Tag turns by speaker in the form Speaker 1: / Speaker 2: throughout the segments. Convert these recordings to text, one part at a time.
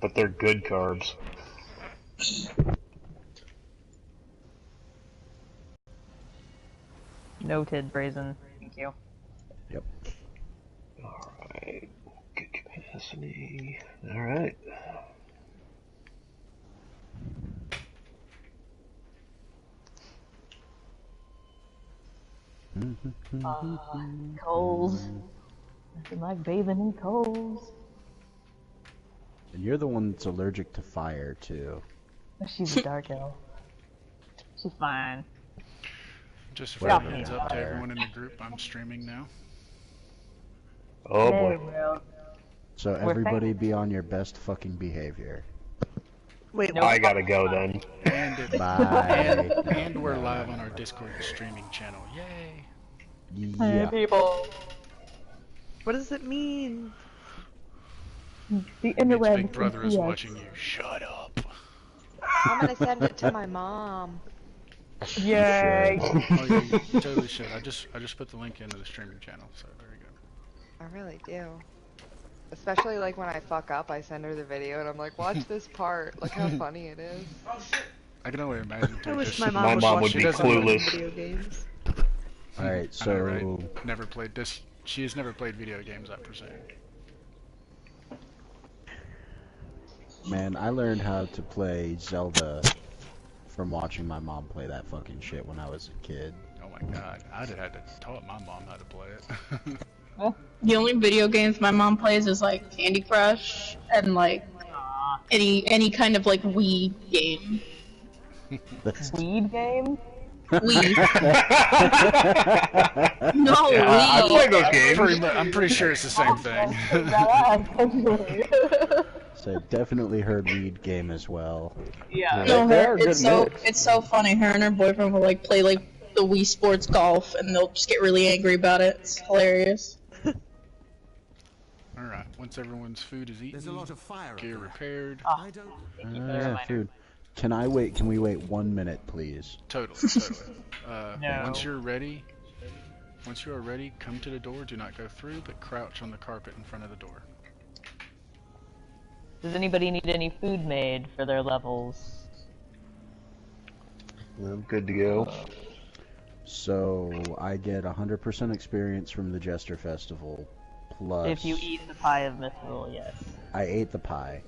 Speaker 1: but they're good carbs.
Speaker 2: Noted, Brazen. Thank you.
Speaker 3: Yep.
Speaker 1: Alright. Good capacity. Alright.
Speaker 2: Coals. Nothing like bathing in coals.
Speaker 3: And you're the one that's allergic to fire, too.
Speaker 2: She's a dark elf. She's fine.
Speaker 4: Just for a heads up to everyone in the group, I'm streaming now.
Speaker 1: Oh boy.
Speaker 3: So everybody be on your best fucking behavior.
Speaker 5: Wait,
Speaker 1: Nope. I gotta go then.
Speaker 3: Bye.
Speaker 4: And we're live on our Discord streaming channel. Yay!
Speaker 3: Yeah.
Speaker 2: Hey, people.
Speaker 5: what does it mean?
Speaker 2: The
Speaker 4: Means
Speaker 2: interweb.
Speaker 4: Big Brother is watching you. Shut up.
Speaker 6: I'm gonna send it to my mom.
Speaker 2: Yay!
Speaker 4: Oh, yeah, you totally should. I just put the link into the streaming channel, so there you go.
Speaker 6: I really do. Especially like when I fuck up, I send her the video and I'm like, watch this part. Look how funny it is.
Speaker 4: I can only imagine.
Speaker 5: I wish
Speaker 4: just-
Speaker 5: my mom
Speaker 1: would be clueless.
Speaker 5: video games.
Speaker 3: Alright, so...
Speaker 4: I know, right? Never played this. She has never played video games, I presume.
Speaker 3: Man, I learned how to play Zelda from watching my mom play that fucking shit when I was a kid.
Speaker 4: Oh my god, I'd have had to taught my mom how to play it.
Speaker 7: The only video games my mom plays is like Candy Crush and like any kind of like Wii game.
Speaker 2: Weed game?
Speaker 7: Wii. No,
Speaker 4: Yeah, I
Speaker 7: Wii.
Speaker 1: play those games.
Speaker 4: I'm pretty sure it's the same thing.
Speaker 3: So I definitely heard Weed game as well.
Speaker 2: Yeah.
Speaker 7: No,
Speaker 1: They're a
Speaker 7: it's
Speaker 1: good mix.
Speaker 7: it's so funny. Her and her boyfriend will like play like the Wii Sports Golf, and they'll just get really angry about it. It's hilarious.
Speaker 4: Alright, once everyone's food is eaten,
Speaker 8: There's a lot of fire
Speaker 4: gear
Speaker 8: up there.
Speaker 4: repaired.
Speaker 8: I don't.
Speaker 3: Yeah, food. Can we wait 1 minute, please?
Speaker 4: Totally.
Speaker 2: No.
Speaker 4: Once you are ready, come to the door. Do not go through, but crouch on the carpet in front of the door.
Speaker 2: Does anybody need any food made for their levels?
Speaker 1: I'm good to go.
Speaker 3: So, I get 100% experience from the Jester Festival, plus...
Speaker 2: If you eat the pie of Mithril, yes.
Speaker 3: I ate the pie.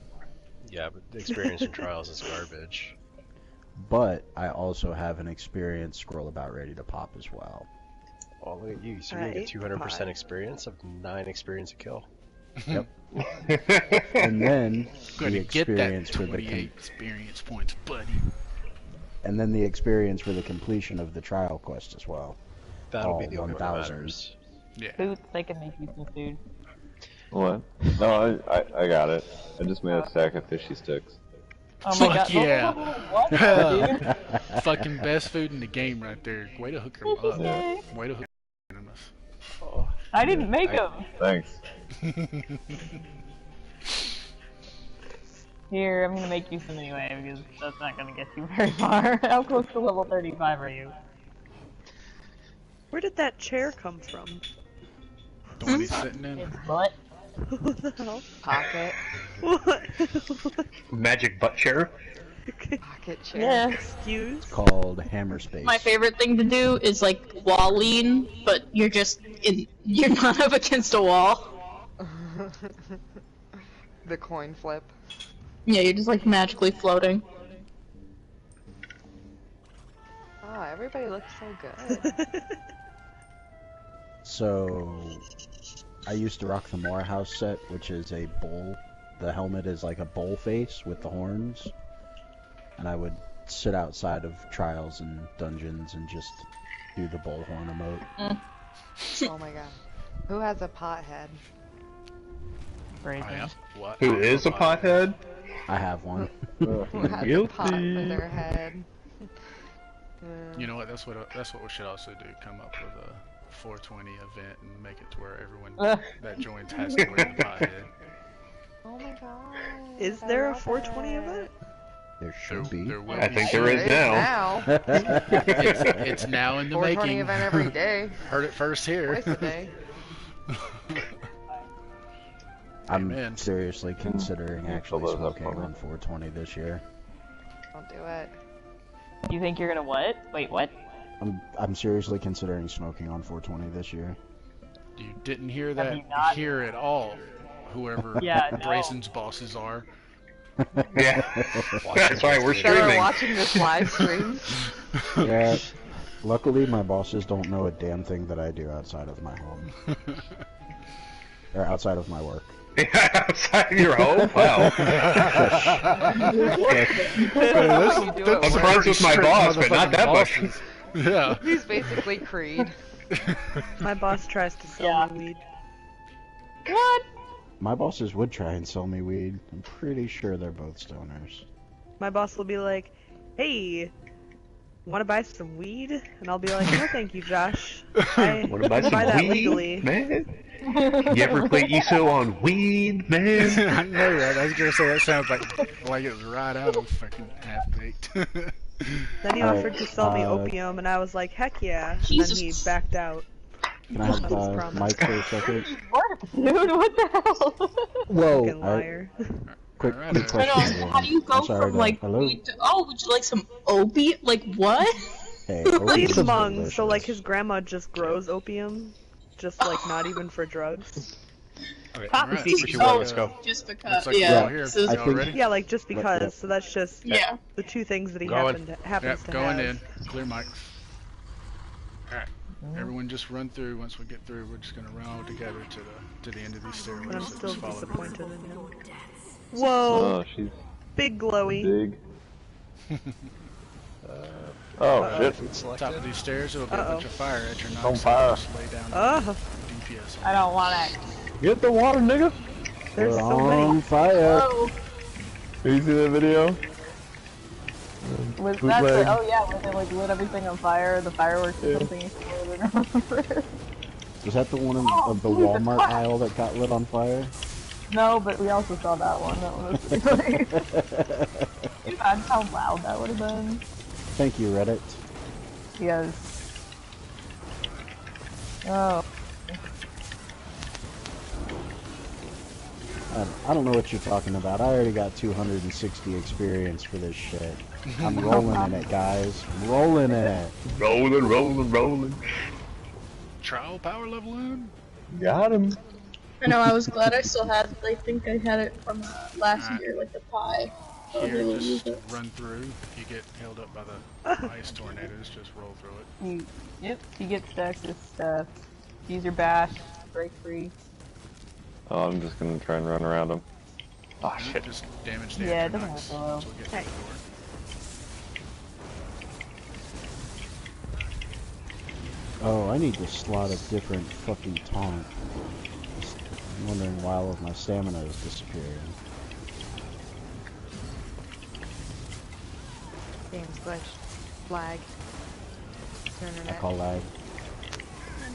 Speaker 9: Yeah, but the experience in trials is garbage.
Speaker 3: But I also have an experience scroll about ready to pop as well.
Speaker 9: Oh, look at you. So you get 200% experience of 9 experience a kill.
Speaker 3: Yep. And then
Speaker 4: Gonna
Speaker 3: the
Speaker 4: get that
Speaker 3: experience for the
Speaker 4: 28 experience points, buddy.
Speaker 3: and then the experience for the completion of the trial quest as well.
Speaker 9: That'll be the only one that
Speaker 3: 1,000.
Speaker 9: matters.
Speaker 4: Yeah.
Speaker 2: Food, they can make you some food.
Speaker 10: What? No, I got it. I just made a stack of fishy sticks.
Speaker 2: Oh my
Speaker 4: Fuck
Speaker 2: god.
Speaker 4: yeah.
Speaker 2: What, dude?
Speaker 4: Fucking best food in the game right there. Way to hook them up. Way to hook them up.
Speaker 2: I didn't make them.
Speaker 10: Thanks.
Speaker 2: Here, I'm gonna make you some anyway, because that's not gonna get you very far. How close to level 35 are you?
Speaker 5: Where did that chair come from?
Speaker 4: The one he's sitting in.
Speaker 2: It's butt.
Speaker 5: What the hell?
Speaker 6: Pocket.
Speaker 5: What?
Speaker 1: Magic butt chair?
Speaker 6: Pocket chair.
Speaker 2: Yeah.
Speaker 5: Excuse?
Speaker 3: It's called Hammer Space.
Speaker 7: My favorite thing to do is like wall lean, but you're not up against a wall.
Speaker 6: The coin flip.
Speaker 7: Yeah, you're just like magically floating.
Speaker 6: Oh, everybody looks so good.
Speaker 3: So, I used to rock the Morehouse set, which is a bull. The helmet is like a bull face with the horns. And I would sit outside of trials and dungeons and just do the bullhorn emote.
Speaker 6: Oh my god. Who has a pot head?
Speaker 2: Brazen.
Speaker 4: What?
Speaker 1: Who is a pothead?
Speaker 3: I have one.
Speaker 6: Who has a pot for their head?
Speaker 4: You know what? That's what we should also do. Come up with a 420 event and make it to where everyone that joins has to wear the pothead.
Speaker 6: Oh my god.
Speaker 5: Is there a 420 event?
Speaker 3: There should be.
Speaker 4: There will
Speaker 1: I
Speaker 4: be
Speaker 1: think
Speaker 4: soon.
Speaker 1: there is now.
Speaker 4: It's now in the
Speaker 6: 420
Speaker 4: making.
Speaker 6: event every day.
Speaker 4: Heard it first here.
Speaker 6: Twice a day.
Speaker 3: I'm
Speaker 4: Amen.
Speaker 3: seriously considering
Speaker 10: Fill
Speaker 3: actually
Speaker 10: those up
Speaker 3: smoking
Speaker 10: for me.
Speaker 3: on 420 this year.
Speaker 6: Don't do it.
Speaker 2: You think you're gonna what? Wait, what?
Speaker 3: I'm seriously considering smoking on 420 this year.
Speaker 4: You didn't hear
Speaker 2: Have
Speaker 4: that
Speaker 2: you not?
Speaker 4: here at all. Whoever
Speaker 2: Yeah, no.
Speaker 4: Brazen's bosses are.
Speaker 1: Yeah. That's right, we're
Speaker 6: So we're
Speaker 1: streaming.
Speaker 6: watching this live stream.
Speaker 3: Yeah. Luckily, my bosses don't know a damn thing that I do outside of my home. Or outside of my work.
Speaker 1: Outside of your home? Wow. I'm friends with my boss, but not that much.
Speaker 4: Yeah.
Speaker 6: He's basically Creed.
Speaker 5: My boss tries to sell me weed.
Speaker 2: What?
Speaker 3: My bosses would try and sell me weed. I'm pretty sure they're both stoners.
Speaker 5: My boss will be like, "Hey, want to buy some weed?" And I'll be like, "No, thank you, Josh. I
Speaker 1: Want to buy
Speaker 5: will
Speaker 1: some
Speaker 5: buy that
Speaker 1: weed,
Speaker 5: legally."
Speaker 1: man? You ever play ESO on weed, man?
Speaker 4: I know, right? I was gonna say that sounds like it was right out of fucking half-baked.
Speaker 5: Then he offered to sell me opium, and I was like, "Heck yeah!" And then he backed out.
Speaker 3: Can I have Mike for a second?
Speaker 2: Dude, what the hell?
Speaker 3: Whoa!
Speaker 5: Fucking liar.
Speaker 3: Quick
Speaker 4: Alright,
Speaker 3: question.
Speaker 7: How do you go
Speaker 3: I'm sorry
Speaker 7: from
Speaker 3: to-
Speaker 7: like
Speaker 3: hello?
Speaker 7: weed to, oh, would you like some opium? Like what?
Speaker 3: Hey,
Speaker 5: Well,
Speaker 3: opium
Speaker 5: he's
Speaker 3: is
Speaker 5: a monk,
Speaker 3: delicious.
Speaker 5: so like his grandma just grows opium, just like not even for drugs.
Speaker 9: Okay,
Speaker 4: Alright,
Speaker 9: What you want? Let's go.
Speaker 7: Just because,
Speaker 4: Looks like we're
Speaker 7: yeah.
Speaker 4: all here.
Speaker 7: This is-
Speaker 3: I
Speaker 4: Y'all
Speaker 3: think-
Speaker 4: ready?
Speaker 5: Yeah, like just because.
Speaker 3: Yep.
Speaker 5: So that's just
Speaker 7: yeah.
Speaker 5: the two things that he
Speaker 9: Going.
Speaker 5: happens
Speaker 4: Yep,
Speaker 5: to
Speaker 4: going
Speaker 5: have.
Speaker 4: in. Clear mics. Alright. Everyone just run through. Once we get through, we're just gonna run all together to the end of these stairways.
Speaker 5: But I'm
Speaker 4: so
Speaker 5: still
Speaker 4: just follow me.
Speaker 5: disappointed in him. Whoa,
Speaker 10: Oh, she's
Speaker 5: big glowy.
Speaker 10: big. Oh, shit.
Speaker 9: Food
Speaker 4: Top of
Speaker 9: selected.
Speaker 4: these stairs, it'll be a bunch of fire at your
Speaker 10: On
Speaker 4: knocks.
Speaker 10: fire.
Speaker 4: Just lay down
Speaker 5: Ugh,
Speaker 4: DPS.
Speaker 2: I don't want it.
Speaker 10: Get the water, nigga.
Speaker 5: there's
Speaker 3: We're
Speaker 5: so
Speaker 3: on
Speaker 5: many.
Speaker 3: fire.
Speaker 7: Oh,
Speaker 10: Did you see that video?
Speaker 2: Was that
Speaker 10: Bootleg.
Speaker 2: the, oh yeah, where they like lit everything on fire, the fireworks or something exploded.
Speaker 3: Was that the one of the Walmart aisle that got lit on fire?
Speaker 2: No, but we also saw that one. That one was pretty funny. Imagine how loud that would have been.
Speaker 3: Thank you, Reddit.
Speaker 2: Yes. Oh.
Speaker 3: I don't know what you're talking about. I already got 260 experience for this shit. I'm rolling in it, guys. I'm rolling in it.
Speaker 1: Rolling, rolling, rolling.
Speaker 4: Trial power level in.
Speaker 10: Got him.
Speaker 7: I know. I was glad I still had. I think I had it from last year, like the pie. So I'll be
Speaker 4: Here,
Speaker 7: able to use
Speaker 4: just
Speaker 7: it.
Speaker 4: run through. If you get held up by the ice tornadoes, just roll through it.
Speaker 2: Yep, you get stuck, just use your bash, break free.
Speaker 10: Oh, I'm just gonna try and run around him. Oh, shit.
Speaker 4: Just damage the
Speaker 2: Yeah, it
Speaker 4: entry
Speaker 2: doesn't
Speaker 4: knocks
Speaker 2: have to
Speaker 4: once we get through the door.
Speaker 3: Oh, I need to slot a different fucking taunt. I'm wondering why all of my stamina is disappearing.
Speaker 6: Game's glitch. Lag.
Speaker 3: I
Speaker 6: Internet.
Speaker 3: call lag.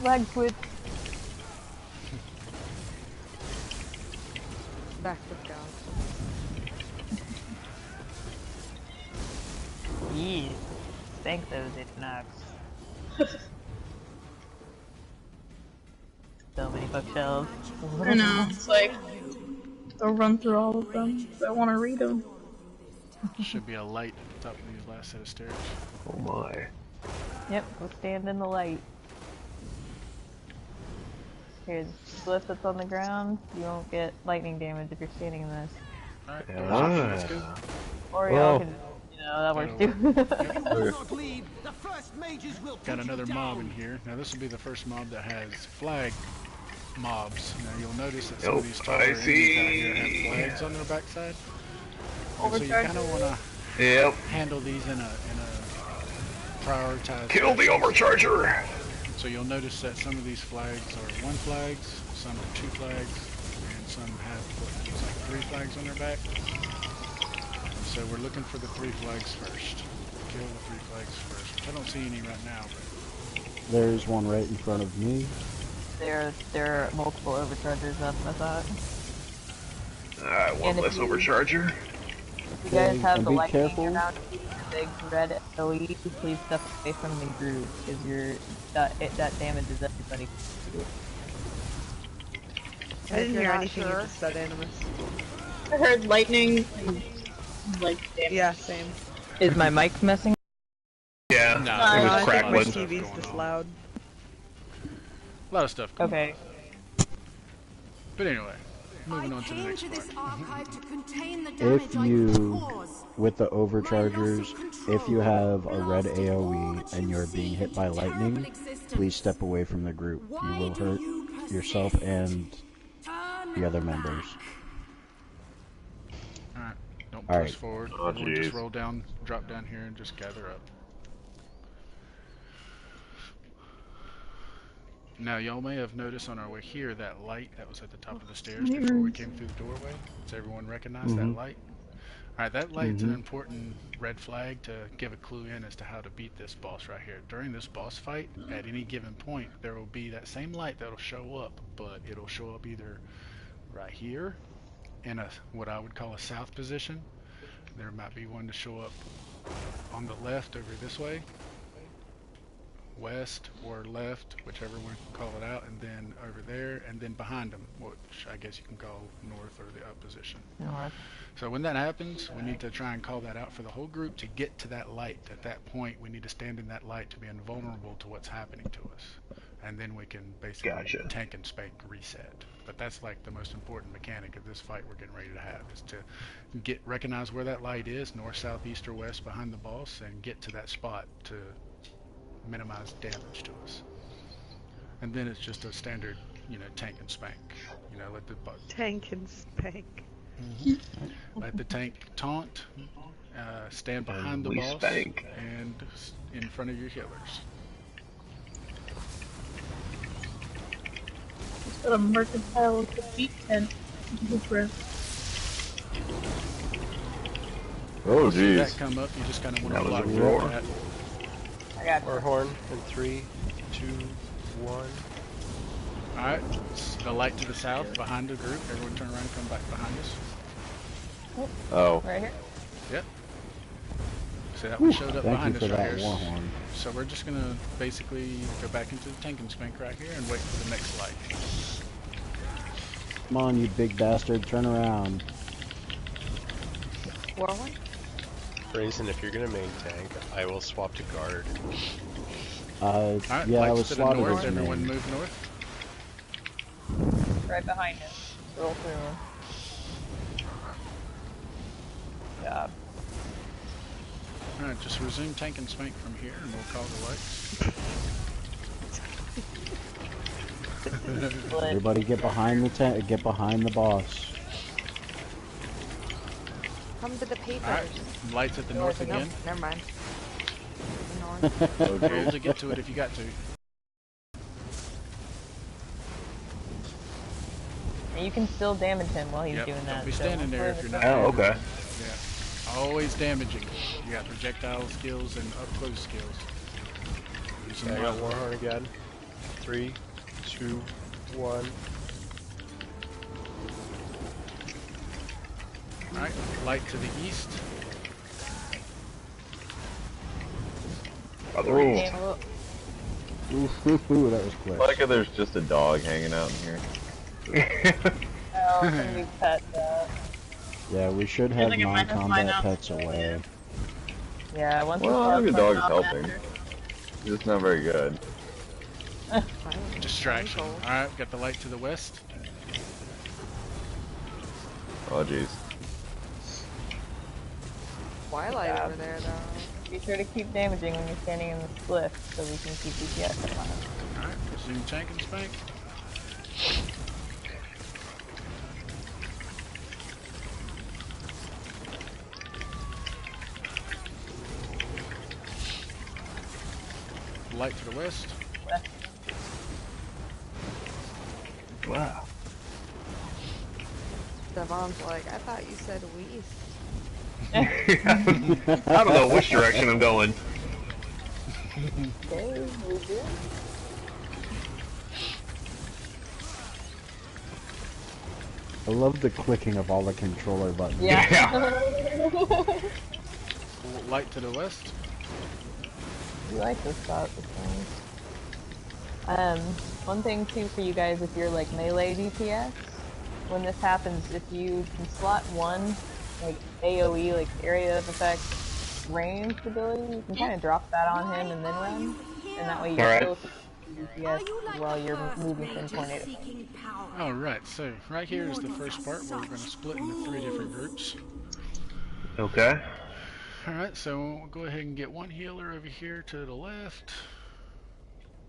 Speaker 2: Lag switch.
Speaker 6: Back with God.
Speaker 2: Yeah. Thank those knocks. So many bookshelves.
Speaker 7: I know. It's like I'll run through all of them. I want to read them.
Speaker 4: Should be a light at the top of these last set of stairs.
Speaker 1: Oh my.
Speaker 2: Yep, go stand in the light. Here's the glyph that's on the ground. You won't get lightning damage if you're standing in this.
Speaker 4: Alright,
Speaker 1: Ah.
Speaker 4: let's go.
Speaker 2: Or
Speaker 10: Whoa.
Speaker 2: y'all can, that works too.
Speaker 4: Got another mob in here. Now this will be the first mob that has flag mobs. Now you'll notice that some of these taller
Speaker 1: I
Speaker 4: enemies out here have
Speaker 1: see.
Speaker 4: flags on their backside. And so you kind of want to
Speaker 1: Yep.
Speaker 4: handle these in a prioritized
Speaker 1: Kill the
Speaker 4: fashion.
Speaker 1: overcharger.
Speaker 4: So you'll notice that some of these flags are 1 flags, some are 2 flags, and some have what looks like 3 flags on their back. So we're looking for the 3 flags first. Kill the 3 flags first. I don't see any right now, but
Speaker 3: There's one right in front of me.
Speaker 2: There are multiple overchargers up, I thought.
Speaker 1: One
Speaker 2: And if
Speaker 1: less
Speaker 2: you-
Speaker 1: overcharger.
Speaker 2: If you guys
Speaker 3: Okay,
Speaker 2: have
Speaker 3: and
Speaker 2: the
Speaker 3: be
Speaker 2: lightning
Speaker 3: careful.
Speaker 2: around you, the big red OE, please step away from the group, because that damages everybody.
Speaker 5: I didn't hear anything you just said, Animus.
Speaker 7: I heard lightning and like damage.
Speaker 5: Yeah, same.
Speaker 8: Is my mic messing?
Speaker 1: Yeah,
Speaker 4: No,
Speaker 1: it was
Speaker 5: I think my
Speaker 1: crackling.
Speaker 5: TV's just loud.
Speaker 4: A lot of stuff going
Speaker 8: Okay.
Speaker 4: on. But anyway, moving on to the next part.
Speaker 3: If you, with the overchargers, if you have a red AoE and you're being hit by lightning, please step away from the group. You will hurt yourself and the other members.
Speaker 4: Alright, don't
Speaker 3: All
Speaker 4: push
Speaker 3: right.
Speaker 4: forward.
Speaker 10: Oh,
Speaker 4: Everyone just
Speaker 10: jeez.
Speaker 4: roll down, drop down here, and just gather up. Now, y'all may have noticed on our way here that light that was at the top of the stairs before we came through the doorway. Does everyone recognize that light? Alright, that light's an important red flag to give a clue in as to how to beat this boss right here. During this boss fight, at any given point, there will be that same light that'll show up, but it'll show up either right here in a what I would call a south position. There might be one to show up on the left over this way, west or left, whichever one you call it out, and then over there, and then behind them, which I guess you can call north or the up position.
Speaker 8: North.
Speaker 4: So when that happens, we need to try and call that out for the whole group to get to that light. At that point, we need to stand in that light to be invulnerable to what's happening to us. And then we can basically tank and spank reset. But that's like the most important mechanic of this fight we're getting ready to have, is to recognize where that light is, north, south, east, or west behind the boss, and get to that spot to minimize damage to us. And then it's just a standard, tank and spank. Let the
Speaker 5: Tank and spank.
Speaker 4: let the tank taunt, stand behind the
Speaker 1: we
Speaker 4: boss,
Speaker 1: spank.
Speaker 4: and in front of your healers.
Speaker 7: Got a mercantile defeat tent.
Speaker 10: Oh,
Speaker 4: See that
Speaker 10: jeez.
Speaker 4: come up, you just kind of want to
Speaker 1: That was
Speaker 4: block
Speaker 1: a
Speaker 4: through
Speaker 1: roar.
Speaker 4: that.
Speaker 6: I got
Speaker 9: War horn in 3, 2, 1.
Speaker 4: Alright, the light to the south, behind the group. Everyone turn around and come back behind us.
Speaker 10: Oh.
Speaker 6: right here.
Speaker 4: Yep. So that one showed up
Speaker 3: Thank you
Speaker 4: behind
Speaker 3: for
Speaker 4: us right
Speaker 3: that
Speaker 4: here.
Speaker 3: war horn.
Speaker 4: So we're just gonna basically go back into the tank and spank right here and wait for the next light.
Speaker 3: Come on, you big bastard, turn around.
Speaker 6: War one?
Speaker 9: Raisin, if you're gonna main tank, I will swap to guard.
Speaker 4: Alright,
Speaker 3: Yeah, I
Speaker 4: lights
Speaker 3: was
Speaker 4: to the
Speaker 3: slotted
Speaker 4: north.
Speaker 3: as
Speaker 4: Everyone
Speaker 3: main.
Speaker 4: move north.
Speaker 6: Right behind him. Roll through. Job.
Speaker 4: Alright, just resume tank and spank from here and we'll call the lights.
Speaker 3: Everybody get behind the tent, get behind the boss.
Speaker 6: Come to the papers.
Speaker 4: Alright, lights at the north
Speaker 6: Nope,
Speaker 4: again.
Speaker 6: never mind. The north.
Speaker 10: Oh,
Speaker 4: Roll
Speaker 10: jeez.
Speaker 4: to get to it if you got to.
Speaker 6: And you can still damage him while he's
Speaker 4: Yep,
Speaker 6: doing that.
Speaker 4: don't be
Speaker 6: so
Speaker 4: standing there if you're not.
Speaker 1: Oh, okay.
Speaker 4: Yeah. Always damaging. You got projectile skills and up close skills. Use them
Speaker 9: Okay, I got
Speaker 4: well.
Speaker 9: war horn again. 3, 2, 1.
Speaker 4: Alright, light to the east.
Speaker 1: Other east.
Speaker 6: Oh,
Speaker 3: Ooh, that was quick.
Speaker 10: I like how there's just a dog hanging out in here.
Speaker 6: somebody pet that.
Speaker 3: Yeah, we should have
Speaker 7: like a minus
Speaker 3: non-combat
Speaker 7: minus.
Speaker 3: pets away.
Speaker 6: Yeah, once
Speaker 10: Well,
Speaker 6: we
Speaker 10: your
Speaker 6: start
Speaker 10: dog is
Speaker 6: putting
Speaker 10: helping.
Speaker 6: on
Speaker 10: He's just not very good.
Speaker 4: Distraction. Alright, got the light to the west.
Speaker 10: Oh, jeez.
Speaker 6: Twilight over there, though. Be sure to keep damaging when you're standing in the cliff so we can keep DPS alive.
Speaker 4: Alright, resume tank and spank. Light to the west.
Speaker 1: Wow.
Speaker 6: Devon's like, I thought you said west.
Speaker 1: I don't know which direction I'm going.
Speaker 6: Okay, we do.
Speaker 3: I love the clicking of all the controller buttons.
Speaker 4: Light to the west.
Speaker 6: You like this spot, this one. One thing too for you guys, if you're like melee DPS,
Speaker 2: when this happens, if you can slot one, like, AoE, like, area of effect ranged ability, you can kind of drop that on him and then run. And that way you
Speaker 1: Alright.
Speaker 2: still DPS while you're moving from tornado.
Speaker 4: Alright, so right here is the first part where we're going to split into 3 different groups.
Speaker 1: Okay.
Speaker 4: Alright, so we'll go ahead and get one healer over here to the left.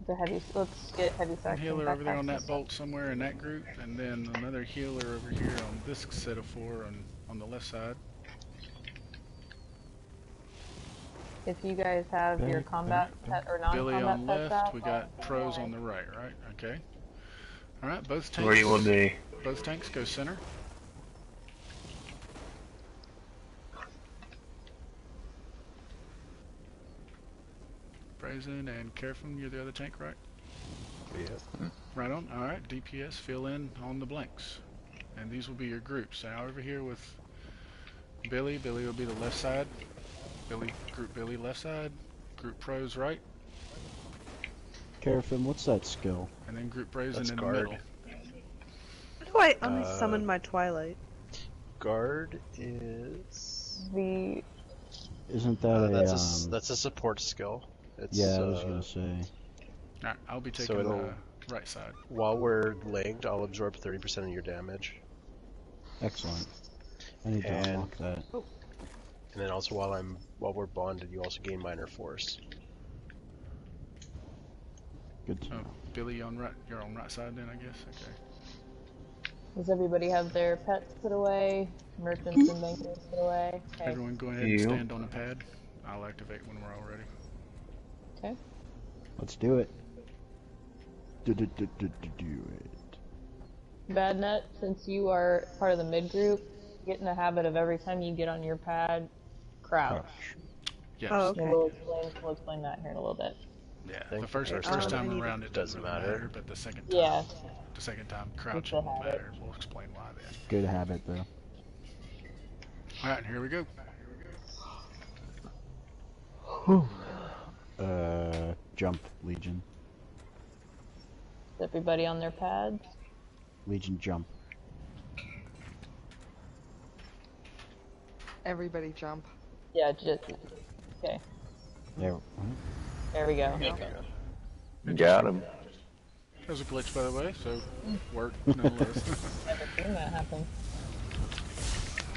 Speaker 2: Let's get heavy
Speaker 4: One
Speaker 2: section
Speaker 4: healer over there on that
Speaker 2: backpacks.
Speaker 4: bolt somewhere in that group, and then another healer over here on this set of 4 on the left side.
Speaker 2: If you guys have your combat pet or non-combat
Speaker 4: Billy on
Speaker 2: pets
Speaker 4: left,
Speaker 2: out,
Speaker 4: we got pros on the right, right? Okay. Alright, both tanks.
Speaker 1: Where you want me?
Speaker 4: Both tanks go center. Brazen and Careful, you're the other tank, right?
Speaker 9: Yeah.
Speaker 4: Right on. Alright, DPS, fill in on the blanks. And these will be your groups. Now over here with Billy will be the left side. Group Billy left side. Group pros right.
Speaker 3: Carefin, what's that skill?
Speaker 4: And then group Brazen
Speaker 9: That's
Speaker 4: in
Speaker 9: guard.
Speaker 4: the middle.
Speaker 5: How do I unsummon my Twilight?
Speaker 9: Guard is...
Speaker 3: Isn't that
Speaker 9: that's a support skill. It's,
Speaker 3: yeah, I was gonna say.
Speaker 4: Alright, I'll be taking the right side.
Speaker 9: While we're linked, I'll absorb 30% of your damage.
Speaker 3: Excellent. I need to unlock that.
Speaker 9: And then also while we're bonded, you also gain minor force.
Speaker 3: Good to know.
Speaker 4: Billy you're on right side then, I guess. Okay.
Speaker 2: Does everybody have their pets put away? Merchants and bankers put away? Okay.
Speaker 4: Everyone go ahead and stand on a pad. I'll activate when we're all ready.
Speaker 2: Okay.
Speaker 3: Let's do it. Do it.
Speaker 2: Bad Nut, since you are part of the mid group, get in the habit of every time you get on your pad, crouch.
Speaker 4: Yes.
Speaker 5: Oh, okay.
Speaker 2: We'll explain that here in a little bit.
Speaker 4: Yeah, the first time around it doesn't matter, but the second time, crouching will matter. We'll explain why then.
Speaker 3: Good habit, though.
Speaker 4: Alright, here we go.
Speaker 3: Jump, Legion.
Speaker 2: Is everybody on their pads?
Speaker 3: Legion, jump.
Speaker 6: Everybody jump.
Speaker 2: Yeah, just... Okay.
Speaker 3: There.
Speaker 2: There we go.
Speaker 10: Got him.
Speaker 4: That was a glitch, by the way, so work nonetheless.
Speaker 2: Never seen that happen.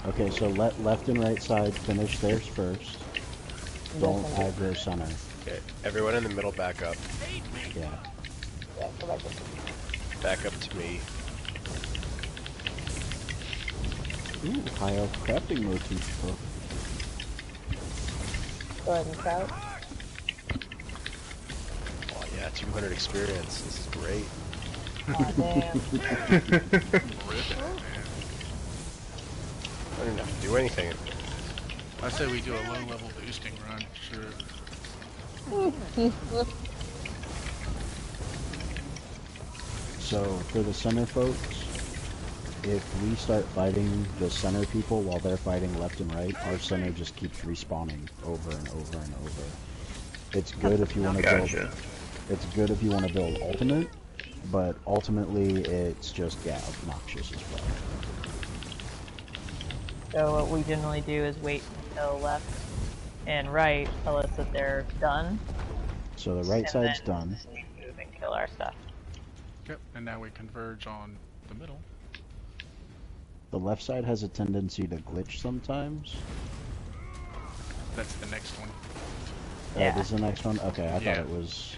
Speaker 3: Okay, so left and right side finish theirs first. Don't aggro center.
Speaker 9: Okay, everyone in the middle back up.
Speaker 3: Yeah.
Speaker 2: Yeah, go back up.
Speaker 9: Back up to me.
Speaker 3: Ooh, high elf crafting motif.
Speaker 2: Go ahead and crouch.
Speaker 9: Oh yeah, 200 experience. This is great.
Speaker 2: Aw, damn.
Speaker 9: I don't even have to do anything.
Speaker 4: I say we do a low level boosting run, sure.
Speaker 3: So, for the center folks, if we start fighting the center people while they're fighting left and right, our center just keeps respawning over and over and over. It's good if you want to build. It's good if you want to build ultimate, but ultimately it's just obnoxious as well.
Speaker 2: So what we generally do is wait until left and right tell us that they're done.
Speaker 3: So the right side's done.
Speaker 2: Move and kill our stuff.
Speaker 4: Yep, and now we converge on the middle.
Speaker 3: The left side has a tendency to glitch sometimes.
Speaker 4: That's the next one.
Speaker 2: Yeah.
Speaker 3: This is the next one? Okay, I thought it was...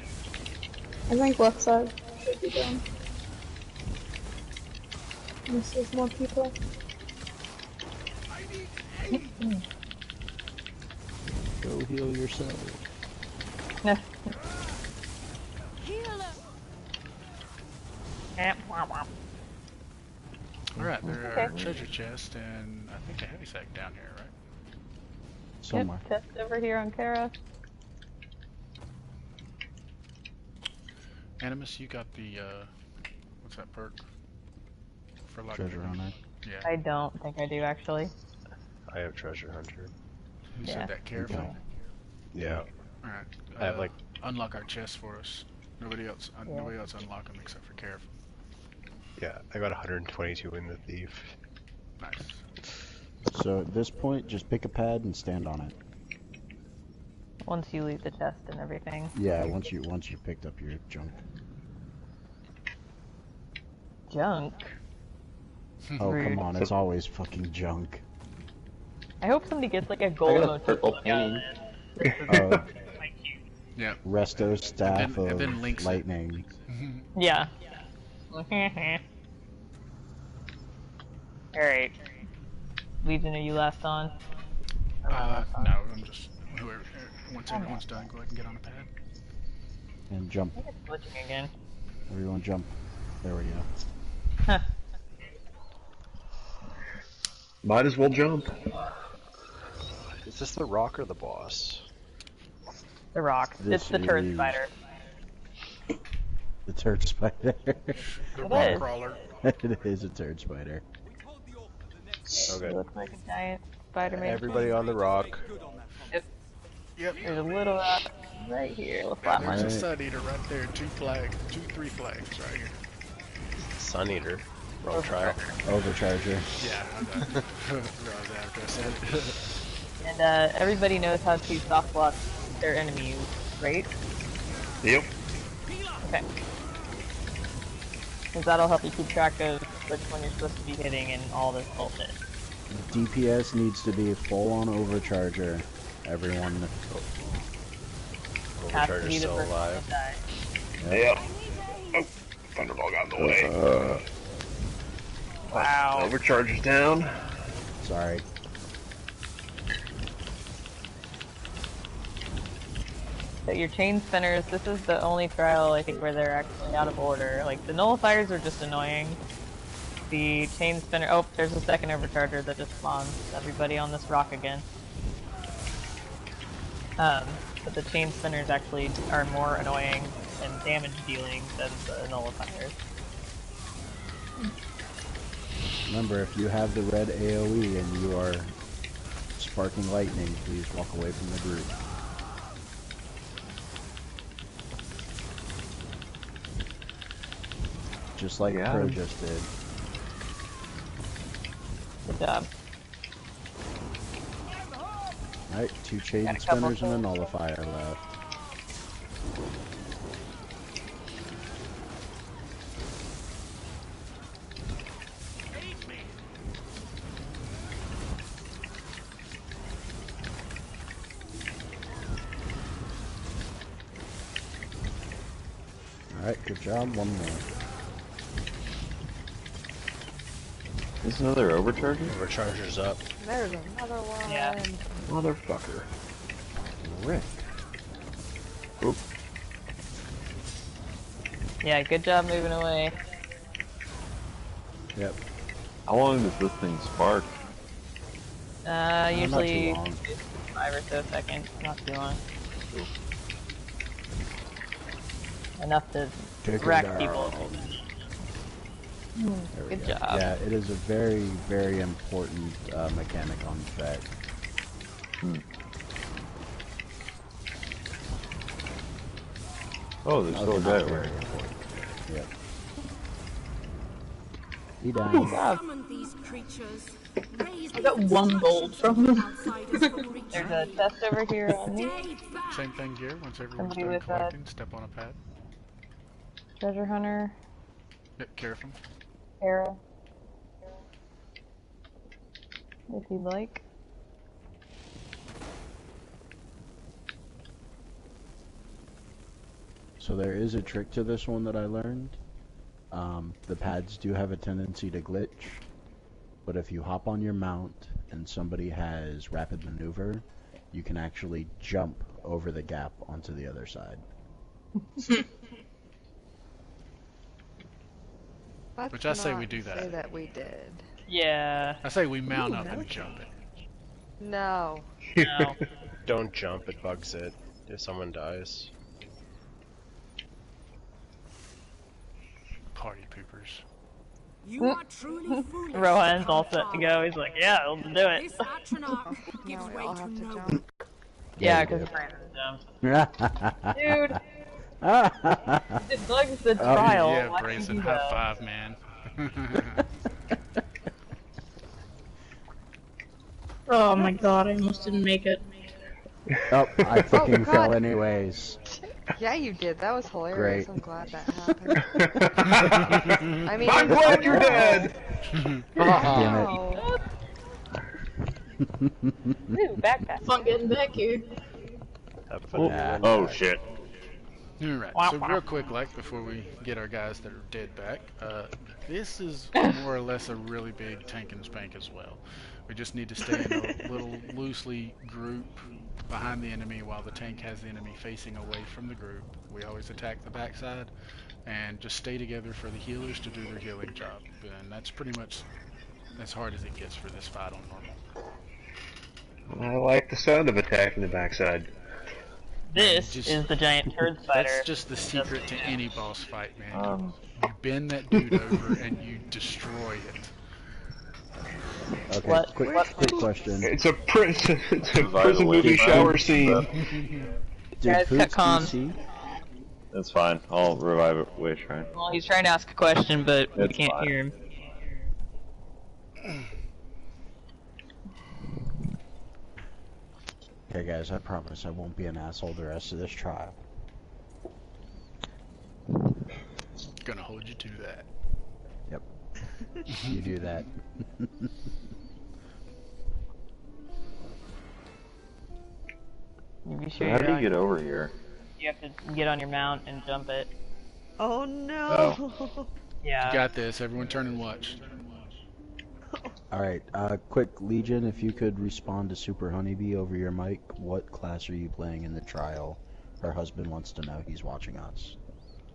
Speaker 7: I think left side should be done. This is more people.
Speaker 3: Go heal yourself.
Speaker 4: Alright, there are treasure chests and I think a heavy sack down here, right?
Speaker 3: Somewhere.
Speaker 2: Yep, chest over here on Kara.
Speaker 4: Animus, you got the, what's that perk? For like
Speaker 3: Treasure hunter.
Speaker 4: Yeah.
Speaker 2: I don't think I do actually.
Speaker 9: I have treasure hunter.
Speaker 4: You said that careful.
Speaker 3: Okay.
Speaker 9: Yeah.
Speaker 4: Alright.
Speaker 9: I have like...
Speaker 4: Unlock our chests for us. Nobody else unlock them except for careful.
Speaker 9: Yeah, I got 122 in the thief.
Speaker 4: Nice.
Speaker 3: So at this point, just pick a pad and stand on it.
Speaker 2: Once you leave the chest and everything.
Speaker 3: Yeah, once you picked up your junk.
Speaker 2: Junk?
Speaker 3: Oh,
Speaker 2: Rude.
Speaker 3: come on, it's always fucking junk.
Speaker 2: I hope somebody gets like a gold motif
Speaker 10: purple
Speaker 2: coming out of
Speaker 10: painting.
Speaker 2: this.
Speaker 4: Yeah.
Speaker 3: Resto staff
Speaker 4: and then
Speaker 3: of
Speaker 4: links it.
Speaker 3: lightning.
Speaker 2: Yeah. Alright. Legion, are you last on?
Speaker 4: No, I'm just whoever. Once everyone's done, go ahead and get on a pad.
Speaker 3: And jump.
Speaker 2: I think it's glitching again.
Speaker 3: Everyone jump. There we go.
Speaker 2: Huh.
Speaker 1: Might as well jump.
Speaker 9: Is this the rock or the boss?
Speaker 2: The rock.
Speaker 3: This
Speaker 2: It's the turd
Speaker 3: is-
Speaker 2: spider.
Speaker 3: The turd spider.
Speaker 4: The
Speaker 2: It
Speaker 4: rock
Speaker 2: is.
Speaker 4: crawler.
Speaker 3: It is a turd spider.
Speaker 2: It
Speaker 9: Okay.
Speaker 2: looks like a giant Spider-Man.
Speaker 9: Everybody on the rock.
Speaker 4: Yep.
Speaker 2: There's a little rock right here. Little flat
Speaker 4: There's
Speaker 2: one.
Speaker 4: a sun eater right there. 3 flags right here.
Speaker 9: Sun Eater. Wrong trial.
Speaker 3: Overcharger.
Speaker 4: Yeah, I realized after I said it.
Speaker 2: And everybody knows how to soft block their enemies, right?
Speaker 1: Yep.
Speaker 2: Okay. Because that'll help you keep track of which one you're supposed to be hitting and all this bullshit.
Speaker 3: DPS needs to be full on overcharger. Everyone.
Speaker 2: Has to be
Speaker 9: Overcharger's
Speaker 2: the
Speaker 9: still
Speaker 2: person
Speaker 9: alive.
Speaker 2: that dies.
Speaker 1: Yep. Oh, Thunderball got in the way.
Speaker 2: Wow.
Speaker 1: Overcharger's down.
Speaker 3: Sorry.
Speaker 2: So your chain spinners, this is the only trial I think where they're actually out of order. Like the nullifiers are just annoying. The chain spinner, oh, there's a second overcharger that just spawns everybody on this rock again. But the chain spinners actually are more annoying and damage dealing than the nullifiers.
Speaker 3: Remember, if you have the red AoE and you are sparking lightning, please walk away from the group. Just like
Speaker 10: Yeah.
Speaker 3: Pro just did.
Speaker 2: Good job.
Speaker 3: Alright, 2 chain
Speaker 2: Got a couple
Speaker 3: spinners and a
Speaker 2: kills.
Speaker 3: nullifier left. Alright, good job. One more.
Speaker 10: Is another overcharger?
Speaker 9: Overcharger's up.
Speaker 6: There's another one.
Speaker 2: Yeah.
Speaker 1: Motherfucker.
Speaker 3: Rick.
Speaker 10: Oop.
Speaker 2: Yeah, good job moving away.
Speaker 3: Yep.
Speaker 10: How long does this thing spark?
Speaker 2: Usually
Speaker 3: Not too long.
Speaker 2: 5 or so seconds, not too long. Enough to
Speaker 3: Take her
Speaker 2: wreck
Speaker 3: down.
Speaker 2: people.
Speaker 3: There we
Speaker 2: Good
Speaker 3: go.
Speaker 2: job.
Speaker 3: Yeah, it is a very, very important mechanic on Fett.
Speaker 10: Oh, there's still a guy over here.
Speaker 3: Yep. He
Speaker 2: Good
Speaker 3: died.
Speaker 2: job.
Speaker 7: I got 1 gold from them.
Speaker 2: There's a chest over here on me.
Speaker 4: Same thing here. Once everyone's
Speaker 2: Somebody
Speaker 4: done
Speaker 2: with
Speaker 4: collecting, step on a pad.
Speaker 2: Treasure hunter,
Speaker 4: Get careful.
Speaker 2: arrow. If you'd like.
Speaker 3: So there is a trick to this one that I learned. The pads do have a tendency to glitch, but if you hop on your mount and somebody has rapid maneuver, you can actually jump over the gap onto the other side.
Speaker 6: Let's
Speaker 4: Which I say we
Speaker 6: not
Speaker 4: do that.
Speaker 6: Say that we did.
Speaker 2: Yeah.
Speaker 4: I say we mount up and jump it.
Speaker 6: No.
Speaker 2: No.
Speaker 9: Don't jump, it bugs it if someone dies.
Speaker 4: Party poopers.
Speaker 11: You are truly foolish.
Speaker 2: Rohan's all set to go. He's like, yeah, let's do it.
Speaker 11: This Atronach gives
Speaker 6: Now we
Speaker 11: way
Speaker 6: all
Speaker 11: to
Speaker 6: have to
Speaker 11: no
Speaker 6: jump.
Speaker 2: Yeah,
Speaker 3: you
Speaker 2: because
Speaker 3: do.
Speaker 2: Brandon jumped. Dude, it bugs the trial.
Speaker 4: Yeah,
Speaker 2: Why do you
Speaker 4: Brazen,
Speaker 2: do
Speaker 4: high
Speaker 2: that?
Speaker 4: five, man.
Speaker 7: Oh my god, I almost didn't make it.
Speaker 3: Oh, I fucking
Speaker 6: God.
Speaker 3: fell anyways.
Speaker 6: Yeah, you did. That was hilarious.
Speaker 3: Great.
Speaker 6: I'm glad that happened. I mean,
Speaker 1: I'm glad you're dead!
Speaker 3: Damn it.
Speaker 2: Ooh, backpack.
Speaker 7: Fun getting back here.
Speaker 9: Have fun.
Speaker 3: Yeah.
Speaker 10: Oh shit.
Speaker 4: Alright, so real quick, like, before we get our guys that are dead back, this is more or less a really big tank and spank as well. We just need to stay in a little loosely group behind the enemy while the tank has the enemy facing away from the group. We always attack the backside, and just stay together for the healers to do their healing job. And that's pretty much as hard as it gets for this fight on normal.
Speaker 1: I like the sound of attacking the backside.
Speaker 2: This is the giant turd spider.
Speaker 4: That's just the secret to any boss fight, man. You bend that dude over and you destroy it.
Speaker 3: Okay, quick question.
Speaker 1: It's a prison movie shower scene.
Speaker 3: Did
Speaker 2: Guys,
Speaker 3: Poots
Speaker 2: cut comms.
Speaker 3: DC?
Speaker 10: That's fine. I'll revive it. Wait, try.
Speaker 2: Well, he's trying to ask a question, but we
Speaker 10: It's
Speaker 2: can't
Speaker 10: fine.
Speaker 2: hear him.
Speaker 3: Okay, guys, I promise I won't be an asshole the rest of this trial.
Speaker 4: Gonna hold you to that.
Speaker 3: Yep. You do that.
Speaker 2: You be
Speaker 10: So
Speaker 2: sure
Speaker 10: how
Speaker 2: you're
Speaker 10: do you
Speaker 2: on-
Speaker 10: get over here?
Speaker 2: You have to get on your mount and jump it.
Speaker 5: Oh no.
Speaker 2: Yeah.
Speaker 4: You got this. Everyone turn and watch.
Speaker 3: Alright, quick Legion, if you could respond to Super Honeybee over your mic, what class are you playing in the trial? Her husband wants to know, he's watching us.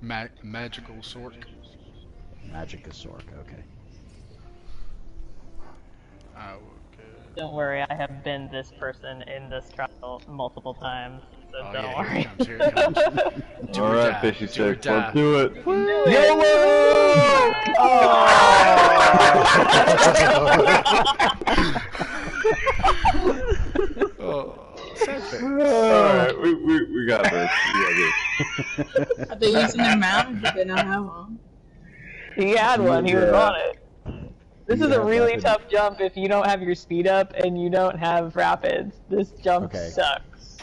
Speaker 4: Magical sort.
Speaker 3: Magicasork, okay.
Speaker 2: Don't worry, I have been this person in this trial multiple times, so
Speaker 4: Oh,
Speaker 2: don't
Speaker 4: yeah,
Speaker 2: worry.
Speaker 4: here it comes, here it comes. Do or
Speaker 10: Alright,
Speaker 4: die.
Speaker 10: fishy
Speaker 4: Do or
Speaker 10: six,
Speaker 4: die.
Speaker 10: let's do it. Alright, we got this.
Speaker 7: Are they using their mount or do they not have one?
Speaker 2: He had one, he was on it. This is a really
Speaker 3: rapid.
Speaker 2: tough jump if you don't have your speed up and you don't have rapids. This jump
Speaker 3: Okay.
Speaker 2: sucks.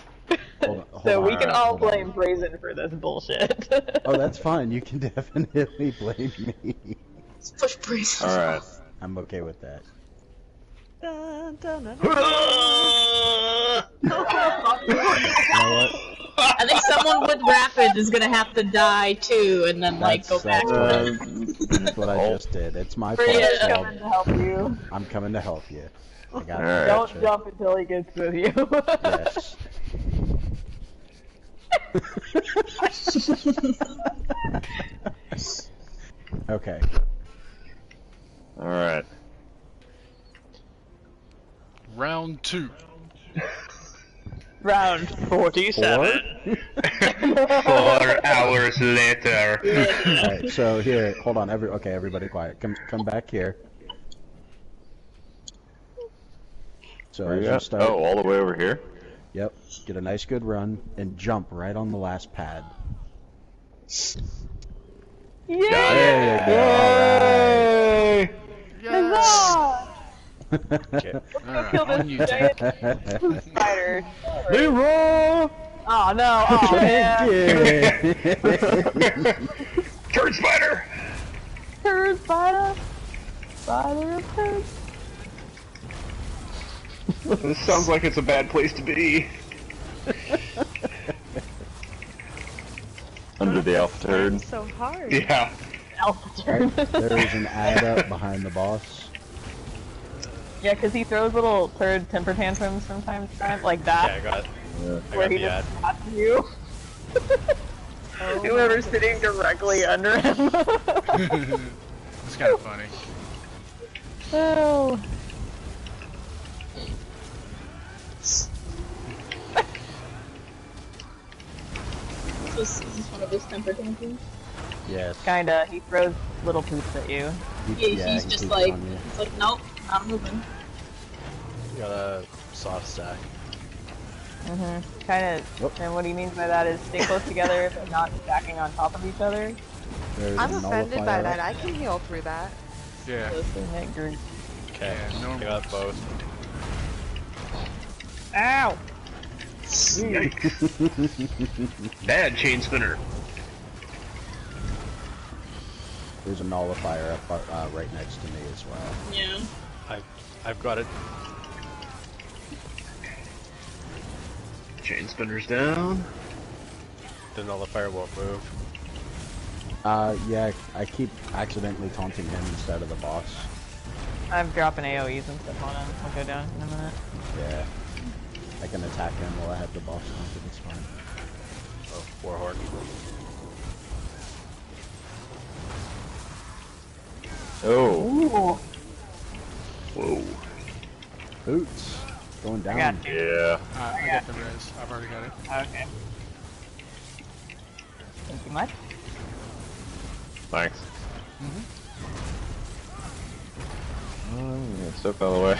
Speaker 3: Hold
Speaker 2: So
Speaker 3: on,
Speaker 2: we can all
Speaker 3: hold on.
Speaker 2: blame Brazen for this bullshit.
Speaker 3: Oh, that's fine, you can definitely blame me.
Speaker 7: Let's push Breeze.
Speaker 10: Alright.
Speaker 3: I'm okay with that.
Speaker 5: Dun, dun, dun,
Speaker 3: You know what?
Speaker 7: I think someone with rapid is gonna have to die too, and then like go back.
Speaker 3: That's what I just did. It's my fault.
Speaker 2: Brezen's
Speaker 3: so
Speaker 2: coming to help you.
Speaker 3: I'm coming to help you. I got
Speaker 10: Alright.
Speaker 2: Don't jump until he gets with you.
Speaker 3: Yes. Okay.
Speaker 10: Alright.
Speaker 4: Round 2.
Speaker 2: Round 47.
Speaker 1: 4 hours later.
Speaker 3: Alright, so here, hold on, everybody quiet. Come back here. So
Speaker 10: Where
Speaker 3: as
Speaker 10: you
Speaker 3: you
Speaker 10: at?
Speaker 3: start,
Speaker 10: Oh, all the way over here?
Speaker 3: yep, get a nice good run, and jump right on the last pad.
Speaker 2: Yay!
Speaker 3: There you go, alright.
Speaker 2: Huzzah!
Speaker 4: Okay. Alright,
Speaker 2: Kill
Speaker 4: on you,
Speaker 2: this
Speaker 4: tank.
Speaker 2: giant spider.
Speaker 3: Leroy!
Speaker 2: Oh no! Oh man!
Speaker 1: Turd spider!
Speaker 2: Turd spider! Spider turd!
Speaker 1: This sounds like it's a bad place to be.
Speaker 10: Under the alpha turd.
Speaker 5: It's so hard.
Speaker 1: Yeah.
Speaker 2: Alpha turd.
Speaker 3: There is an ad up behind the boss.
Speaker 2: Yeah, because he throws little turd temper tantrums from time to time, like that.
Speaker 9: Yeah, I got
Speaker 2: where he
Speaker 9: the ad.
Speaker 2: just spots you. Whoever's sitting directly under him.
Speaker 4: It's kind of funny.
Speaker 2: Oh.
Speaker 7: Is this one of his temper tantrums?
Speaker 3: Yes.
Speaker 2: Kinda. He throws little poops at you.
Speaker 7: Yeah, he's just
Speaker 3: keeps
Speaker 7: like,
Speaker 3: on you.
Speaker 7: it's like, nope, not moving.
Speaker 9: Got a soft stack.
Speaker 2: Kinda.
Speaker 3: Whoop.
Speaker 2: And what he means by that is stay close together, but not stacking on top of each other.
Speaker 3: There's
Speaker 6: I'm
Speaker 3: a
Speaker 6: offended by
Speaker 3: nullifier
Speaker 6: that.
Speaker 3: up.
Speaker 6: I can heal through that.
Speaker 4: Yeah.
Speaker 9: Okay,
Speaker 4: Yeah, normal.
Speaker 9: I got both.
Speaker 2: Ow!
Speaker 1: Yikes. Bad chain spinner.
Speaker 3: There's a nullifier up right next to me as well.
Speaker 7: Yeah.
Speaker 9: I've got it.
Speaker 1: Chain spinner's down.
Speaker 9: The nullifier won't move.
Speaker 3: Yeah, I keep accidentally taunting him instead of the boss.
Speaker 2: I'm dropping AoEs and stuff on him. I'll go down in a minute.
Speaker 3: Yeah. I can attack him while I have the boss taunted, it's fine.
Speaker 9: Oh, Warhorn.
Speaker 10: Oh.
Speaker 1: Whoa.
Speaker 3: Boots. Going down.
Speaker 2: I got you.
Speaker 10: Yeah.
Speaker 4: I got the res. I've already got it.
Speaker 2: Okay. Thank you much.
Speaker 10: Thanks. It still fell away.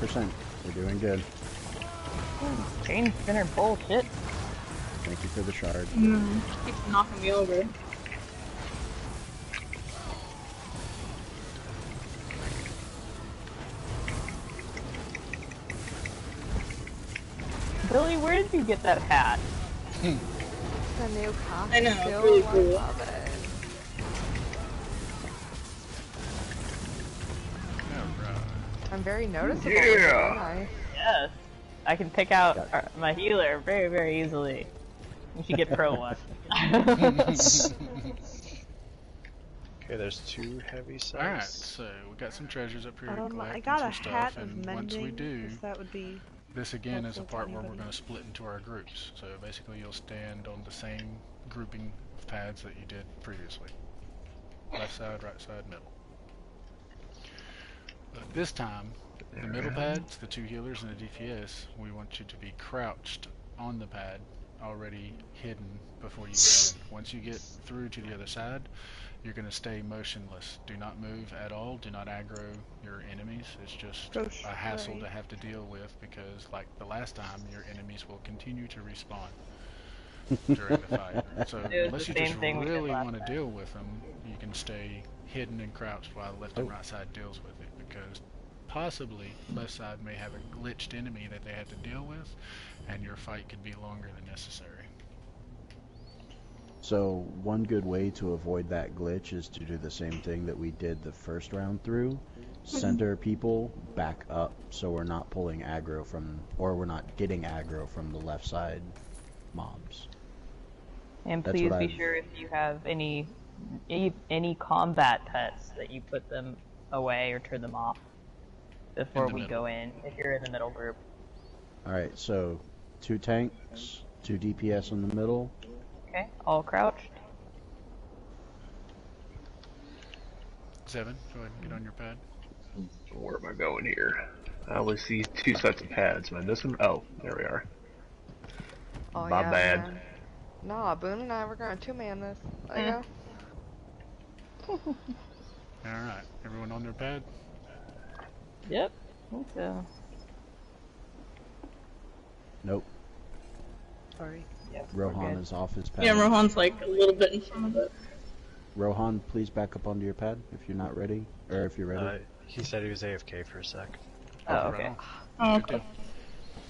Speaker 10: %. We're doing good.
Speaker 2: Chain spinner bullshit.
Speaker 3: Thank you for the shard.
Speaker 7: Keeps knocking me over.
Speaker 2: Billy, where did you get that hat?
Speaker 6: The new costume.
Speaker 7: I know, it's really cool.
Speaker 6: I love it. I'm very noticeable.
Speaker 1: Yeah.
Speaker 2: Yes. I can pick out my healer very, very easily. You should get pro one.
Speaker 9: Okay, there's 2 heavy sights.
Speaker 4: Alright, so we got some treasures up here to collect
Speaker 5: I got a
Speaker 4: and some
Speaker 5: hat
Speaker 4: stuff,
Speaker 5: of
Speaker 4: and
Speaker 5: mending.
Speaker 4: once we do,
Speaker 5: That would be
Speaker 4: this again is a
Speaker 5: helpful
Speaker 4: part
Speaker 5: to
Speaker 4: where we're
Speaker 5: anybody.
Speaker 4: going to split into our groups. So basically you'll stand on the same grouping of pads that you did previously. Left side, right side, middle. But this time, the middle pads, the 2 healers and the DPS, we want you to be crouched on the pad, already hidden before you get in. Once you get through to the other side, you're going to stay motionless. Do not move at all. Do not aggro your enemies. It's just a hassle to have to deal with because, like the last time, your enemies will continue to respawn during the fight. So unless you just really want to deal with them, you can stay hidden and crouched while left and right side deals with it, because possibly left side may have a glitched enemy that they have to deal with, and your fight could be longer than necessary.
Speaker 3: So one good way to avoid that glitch is to do the same thing that we did the first round through. Center people back up so we're not pulling aggro from, or we're not getting aggro from the left side mobs.
Speaker 2: And please be sure if you have any combat pets that you put them away or turn them off before we go in, if you're in the middle group.
Speaker 3: Alright, so 2 tanks, 2 DPS in the middle.
Speaker 2: Okay, all crouched.
Speaker 4: 7, go ahead and get on your pad.
Speaker 1: Where am I going here? I only see 2 sets of pads. Am I missing? Oh, there we are.
Speaker 6: Oh,
Speaker 1: My
Speaker 6: yeah,
Speaker 1: bad.
Speaker 6: man. Nah, Boone and I were going to 2-man this. There you go.
Speaker 4: Alright, everyone on their pad?
Speaker 2: Yep, I think so.
Speaker 3: Nope.
Speaker 5: Sorry.
Speaker 2: Yep,
Speaker 3: Rohan is off his pad.
Speaker 7: Yeah, Rohan's like a little bit in front of it.
Speaker 3: Rohan, please back up onto your pad if you're not ready, or if you're ready.
Speaker 9: He said he was AFK for a sec.
Speaker 2: Oh, okay.
Speaker 7: Oh, okay.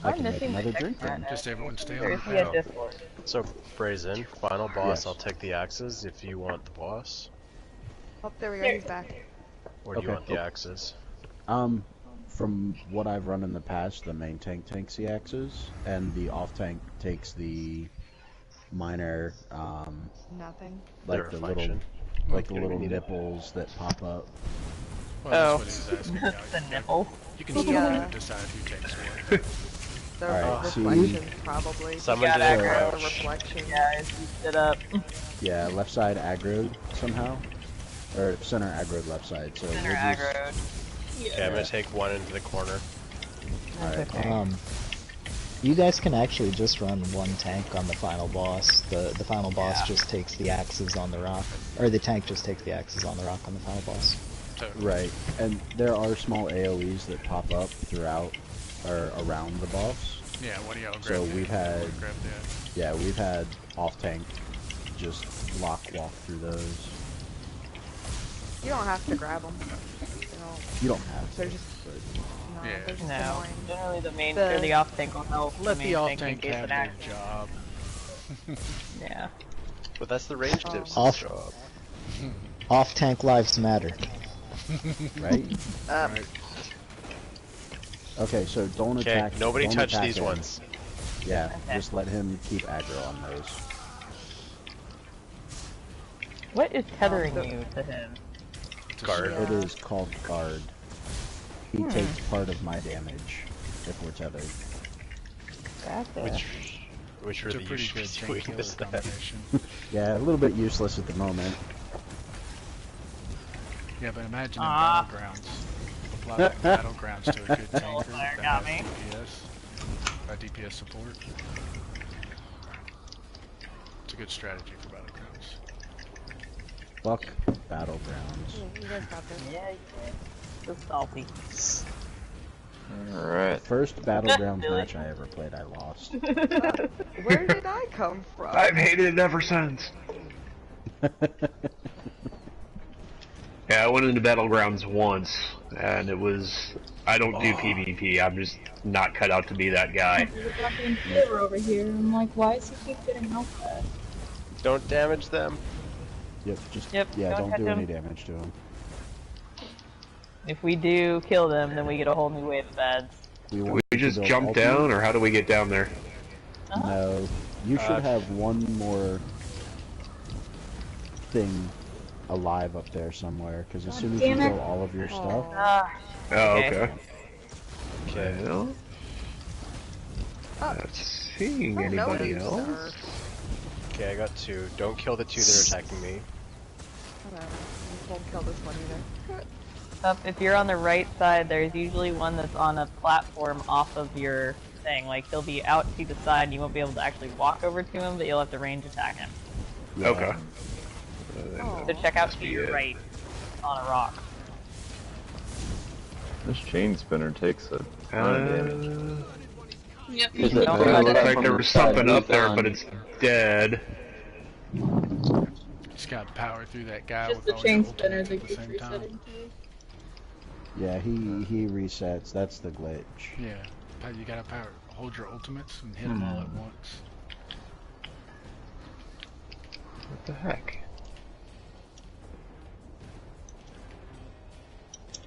Speaker 3: I can make another drink then.
Speaker 4: Just everyone stay on
Speaker 2: Or
Speaker 4: their
Speaker 2: if you had
Speaker 4: pad.
Speaker 2: Discord.
Speaker 9: So, Brazen, final boss,
Speaker 3: Yes.
Speaker 9: I'll take the axes if you want the boss.
Speaker 6: Oh, there we go. He's back.
Speaker 9: Or do you
Speaker 3: Okay.
Speaker 9: want the axes?
Speaker 3: From what I've run in the past, the main tank takes the axes, and the off tank takes the minor,
Speaker 6: Nothing.
Speaker 3: like the little,
Speaker 9: function.
Speaker 3: like the little nipples that pop up.
Speaker 4: Well, that's what he's asking about.
Speaker 2: The nipple.
Speaker 4: You can still
Speaker 6: Yeah.
Speaker 4: decide who takes what.
Speaker 6: The
Speaker 3: Alright, see-
Speaker 6: reflections, probably.
Speaker 9: Someone
Speaker 2: got
Speaker 9: did
Speaker 2: aggro.
Speaker 6: The
Speaker 9: crouch.
Speaker 6: reflection.
Speaker 2: Yeah, if you stood up.
Speaker 3: Yeah, left side aggroed somehow, or center aggroed left side. So
Speaker 2: Center
Speaker 3: we'll just,
Speaker 2: aggroed.
Speaker 9: Okay, I'm gonna take one into the corner.
Speaker 2: That's
Speaker 3: Alright.
Speaker 2: okay.
Speaker 12: You guys can actually just run 1 tank on the final boss. The final boss just takes the axes on the rock, or the tank just takes the axes on the rock on the final boss.
Speaker 3: Right, and there are small AoEs that pop up throughout or around the boss.
Speaker 4: Yeah, what do y'all grab?
Speaker 3: So we've had,
Speaker 4: grab that.
Speaker 3: yeah, we've had off tank just walk through those.
Speaker 6: You don't have to grab them.
Speaker 3: You don't have
Speaker 6: They're
Speaker 3: to.
Speaker 6: just
Speaker 3: But...
Speaker 6: no,
Speaker 4: Yeah.
Speaker 6: they're just
Speaker 2: No,
Speaker 6: annoying.
Speaker 2: generally the main or the off tank will help.
Speaker 4: Let the off
Speaker 2: main
Speaker 4: tank
Speaker 2: in case
Speaker 4: have
Speaker 2: it
Speaker 4: their
Speaker 2: acts.
Speaker 4: job.
Speaker 2: Yeah.
Speaker 9: But that's the range tip's
Speaker 12: Off-
Speaker 9: job.
Speaker 12: Off tank lives matter.
Speaker 3: Right?
Speaker 4: Right.
Speaker 3: Okay, so don't attack.
Speaker 9: Nobody
Speaker 3: don't
Speaker 9: touch
Speaker 3: attack
Speaker 9: these
Speaker 3: him.
Speaker 9: ones.
Speaker 3: Yeah, just let him keep aggro on those.
Speaker 2: What is tethering you to him?
Speaker 9: Guard.
Speaker 3: It is called guard. He takes part of my damage if we're tethered.
Speaker 2: Gotcha.
Speaker 9: Which
Speaker 4: It's a
Speaker 9: really
Speaker 4: pretty
Speaker 9: you
Speaker 4: good
Speaker 9: should be doing
Speaker 4: tank
Speaker 9: this
Speaker 4: killer
Speaker 9: then.
Speaker 4: combination.
Speaker 3: Yeah, a little bit useless at the moment.
Speaker 4: Yeah, but imagine in battlegrounds. Apply that in battlegrounds to a good tanker that has DPS. By DPS support. It's a good strategy for battlegrounds.
Speaker 3: Fuck battlegrounds.
Speaker 6: Yeah, you guys got this.
Speaker 2: Yeah, just salty.
Speaker 10: Alright.
Speaker 3: First battlegrounds match I ever played, I lost.
Speaker 6: Where did I come from?
Speaker 1: I've hated it ever since. Yeah, I went into Battlegrounds once, and it was... I don't do PvP, I'm just not cut out to be that guy.
Speaker 7: There's a fucking flavor over here. I'm like, why does he keep getting health back?
Speaker 9: Don't damage them.
Speaker 3: Yep, just
Speaker 2: Yep,
Speaker 3: yeah,
Speaker 2: don't
Speaker 3: don't
Speaker 2: touch
Speaker 3: do any
Speaker 2: him.
Speaker 3: damage to him.
Speaker 2: If we do kill them, then we get a whole new wave of ads.
Speaker 1: Do we just jump down, or how do we get down there?
Speaker 3: No, you should have one more thing alive up there somewhere, because as soon as you kill all of your stuff...
Speaker 1: Oh, okay.
Speaker 9: Okay.
Speaker 1: Well, not seeing anybody else.
Speaker 9: Okay, I got two. Don't kill the two that are attacking me.
Speaker 6: Whatever. I won't kill this one either.
Speaker 2: Up, if you're on the right side, there's usually one that's on a platform off of your thing. Like, he'll be out to the side, and you won't be able to actually walk over to him, but you'll have to range attack him.
Speaker 3: Yeah.
Speaker 1: Okay.
Speaker 2: So check out to your right on a rock.
Speaker 10: This chain spinner takes a ton of damage.
Speaker 7: Yep.
Speaker 1: It looks like there was something up there, but it's dead.
Speaker 4: Just gotta power through that guy
Speaker 7: Just
Speaker 4: with
Speaker 7: the
Speaker 4: all
Speaker 7: chain
Speaker 4: your
Speaker 7: spinner
Speaker 4: ultimates
Speaker 7: that
Speaker 4: at the
Speaker 7: keeps
Speaker 4: same time.
Speaker 7: resetting too.
Speaker 3: Yeah, he resets. That's the glitch.
Speaker 4: Yeah, you gotta hold your ultimates and hit them all at once.
Speaker 1: What the heck?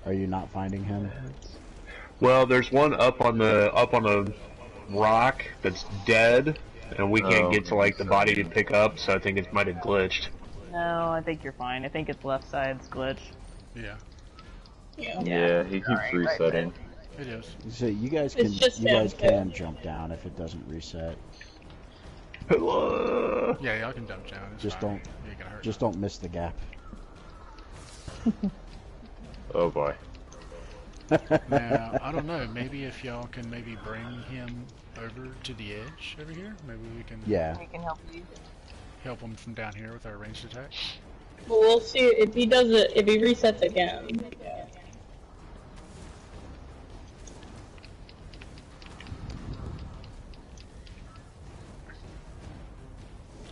Speaker 3: Are you not finding him?
Speaker 1: Well, there's one up on a rock that's dead, and we can't get to like the body to pick up, so I think it might have glitched.
Speaker 2: No, I think you're fine. I think it's left side's glitch.
Speaker 4: Yeah.
Speaker 10: Yeah, he keeps resetting.
Speaker 4: It is.
Speaker 3: So you guys
Speaker 7: It's
Speaker 3: can
Speaker 7: just him,
Speaker 3: can jump down if it doesn't reset.
Speaker 4: Yeah, y'all can dump down. It's
Speaker 3: Just
Speaker 4: fine.
Speaker 3: don't
Speaker 4: You ain't gonna hurt
Speaker 3: just don't miss the gap.
Speaker 10: Oh boy.
Speaker 4: Now, I don't know, maybe if y'all can maybe bring him over to the edge over here, maybe we can
Speaker 3: Yeah.
Speaker 2: We can help you.
Speaker 4: help him from down here with our ranged attack.
Speaker 7: Well, we'll see if he does it. If he resets again. Yeah.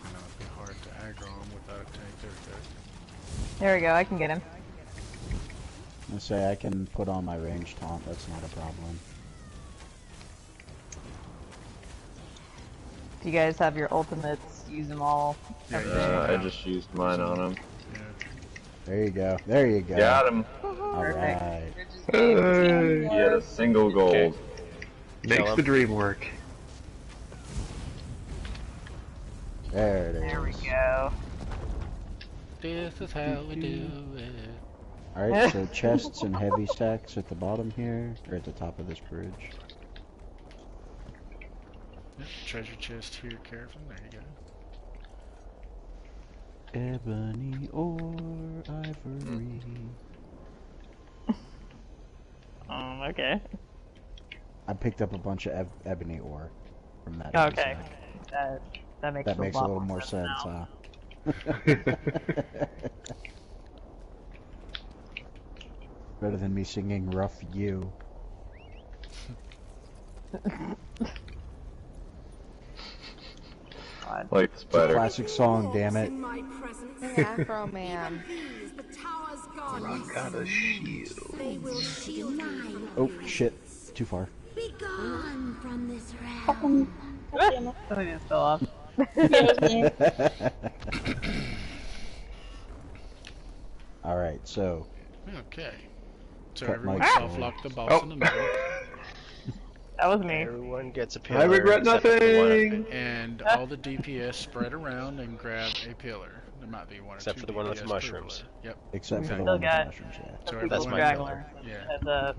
Speaker 4: I know it'd be hard to aggro him without a tank. There we go.
Speaker 2: There we go, I can get him.
Speaker 3: I say I can put on my range taunt. That's not a problem.
Speaker 2: Do you guys have your ultimates? Use them all.
Speaker 10: I just used mine on him.
Speaker 3: There you go. There you go.
Speaker 10: Got him.
Speaker 3: Alright.
Speaker 10: He had a single gold.
Speaker 1: Makes the dream work.
Speaker 3: There it is.
Speaker 2: There we go.
Speaker 4: This is how we do it.
Speaker 3: Alright, so chests and heavy stacks at the bottom here, or at the top of this bridge.
Speaker 4: Yep, treasure chest here, Careful. There you go.
Speaker 3: Ebony or ivory.
Speaker 2: Okay.
Speaker 3: I picked up a bunch of ebony ore from that.
Speaker 2: Okay.
Speaker 3: episode.
Speaker 2: That makes
Speaker 3: That makes a
Speaker 2: lot
Speaker 3: little more sense,
Speaker 2: now.
Speaker 3: huh? Better than me singing Rough You.
Speaker 2: God.
Speaker 10: Like
Speaker 3: It's a
Speaker 10: spider.
Speaker 3: classic song, damn it.
Speaker 6: Afro Man.
Speaker 1: Rock got a shield.
Speaker 11: They will shield you.
Speaker 3: Oh shit, too far.
Speaker 11: Be gone from this realm.
Speaker 7: Fucking damn it.
Speaker 2: Somebody just fell off.
Speaker 7: Yeah, it was me.
Speaker 3: Alright, so
Speaker 4: Okay. So
Speaker 3: Cut
Speaker 4: everyone
Speaker 3: Mike's
Speaker 4: self-lock the boss in the middle.
Speaker 2: That was me.
Speaker 9: Everyone gets a pillar.
Speaker 1: I regret
Speaker 9: except for the
Speaker 1: nothing.
Speaker 4: And all the DPS spread around and grab a pillar. There might be one or
Speaker 9: Except
Speaker 4: two
Speaker 9: for the one with
Speaker 4: DPS
Speaker 9: the
Speaker 4: per
Speaker 9: mushrooms.
Speaker 4: pillar. Yep.
Speaker 3: except for the
Speaker 2: Still
Speaker 3: one with the
Speaker 2: got-
Speaker 3: mushrooms, yeah.
Speaker 4: So
Speaker 2: People
Speaker 9: That's my
Speaker 2: straggler.
Speaker 4: Yeah.
Speaker 2: As a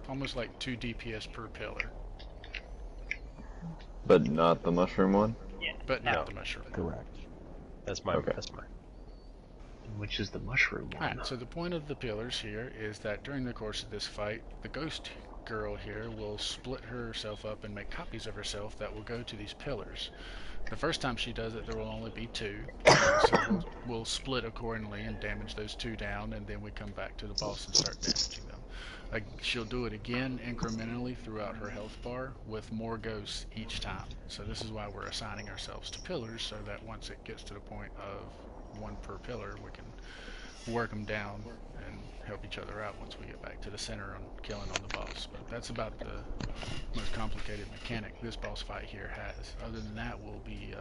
Speaker 4: Almost like 2 DPS per pillar.
Speaker 10: But not the mushroom one?
Speaker 4: But
Speaker 2: No.
Speaker 4: not the mushroom.
Speaker 3: Correct.
Speaker 9: That's my.
Speaker 10: Okay.
Speaker 9: That's mine.
Speaker 1: Which is the mushroom one?
Speaker 4: Alright, so the point of the pillars here is that during the course of this fight, the ghost girl here will split herself up and make copies of herself that will go to these pillars. The first time she does it, there will only be 2. So we'll split accordingly and damage those 2 down, and then we come back to the boss and start damaging them. She'll do it again incrementally throughout her health bar with more ghosts each time. So this is why we're assigning ourselves to pillars, so that once it gets to the point of 1 per pillar, we can work them down and help each other out once we get back to the center on killing on the boss. But that's about the most complicated mechanic this boss fight here has. Other than that, we'll be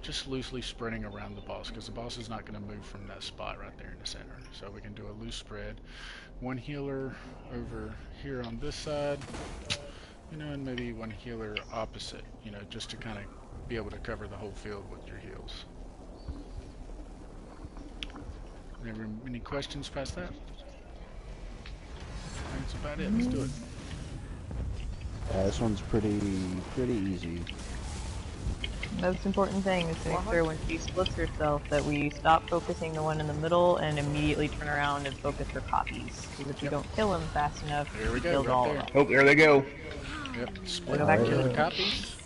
Speaker 4: just loosely spreading around the boss, because the boss is not going to move from that spot right there in the center. So we can do a loose spread. 1 healer over here on this side, you know, and maybe 1 healer opposite, you know, just to kind of be able to cover the whole field with your heals. Any questions past that? That's about it. Let's do it.
Speaker 3: Yeah, this one's pretty easy.
Speaker 2: most important thing is to make sure when she splits herself that we stop focusing the one in the middle and immediately turn around and focus her copies. Because if you don't kill him fast enough,
Speaker 4: There we
Speaker 2: he
Speaker 4: go,
Speaker 2: kills
Speaker 4: right
Speaker 2: all
Speaker 4: there.
Speaker 2: of them.
Speaker 1: Oh, there they go.
Speaker 4: Yep, split
Speaker 2: Go back
Speaker 4: to
Speaker 2: to
Speaker 4: the
Speaker 2: the-
Speaker 4: copies.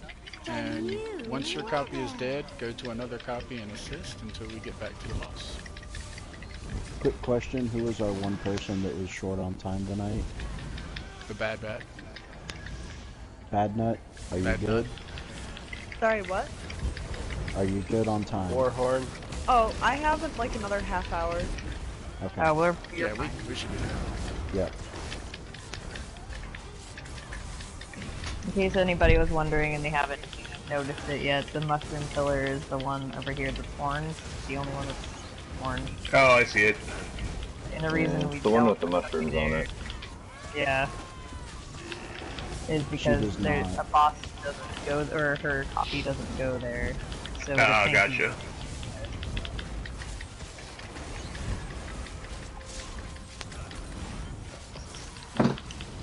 Speaker 4: And once your copy is dead, go to another copy and assist until we get back to the boss.
Speaker 3: Quick question, who is our one person that is short on time tonight?
Speaker 4: The bad bat.
Speaker 3: Bad Nut, are you
Speaker 4: Bad
Speaker 3: good?
Speaker 5: Sorry, what?
Speaker 3: Are you good on time?
Speaker 9: Warhorn.
Speaker 5: Oh, I have like another half hour.
Speaker 3: Okay.
Speaker 2: We're
Speaker 4: Yeah, we should do that.
Speaker 3: Yep.
Speaker 2: In case anybody was wondering and they haven't noticed it yet, the mushroom pillar is the one over here that's orange. It's the only one that's orange.
Speaker 1: Oh, I see it.
Speaker 2: And the reason we
Speaker 10: The one
Speaker 2: don't
Speaker 10: with the mushrooms on it.
Speaker 2: Yeah. Is because
Speaker 3: does
Speaker 2: there's
Speaker 3: not.
Speaker 2: a boss doesn't go, or her copy doesn't go there. So the
Speaker 1: Oh,
Speaker 2: tanky-
Speaker 1: gotcha.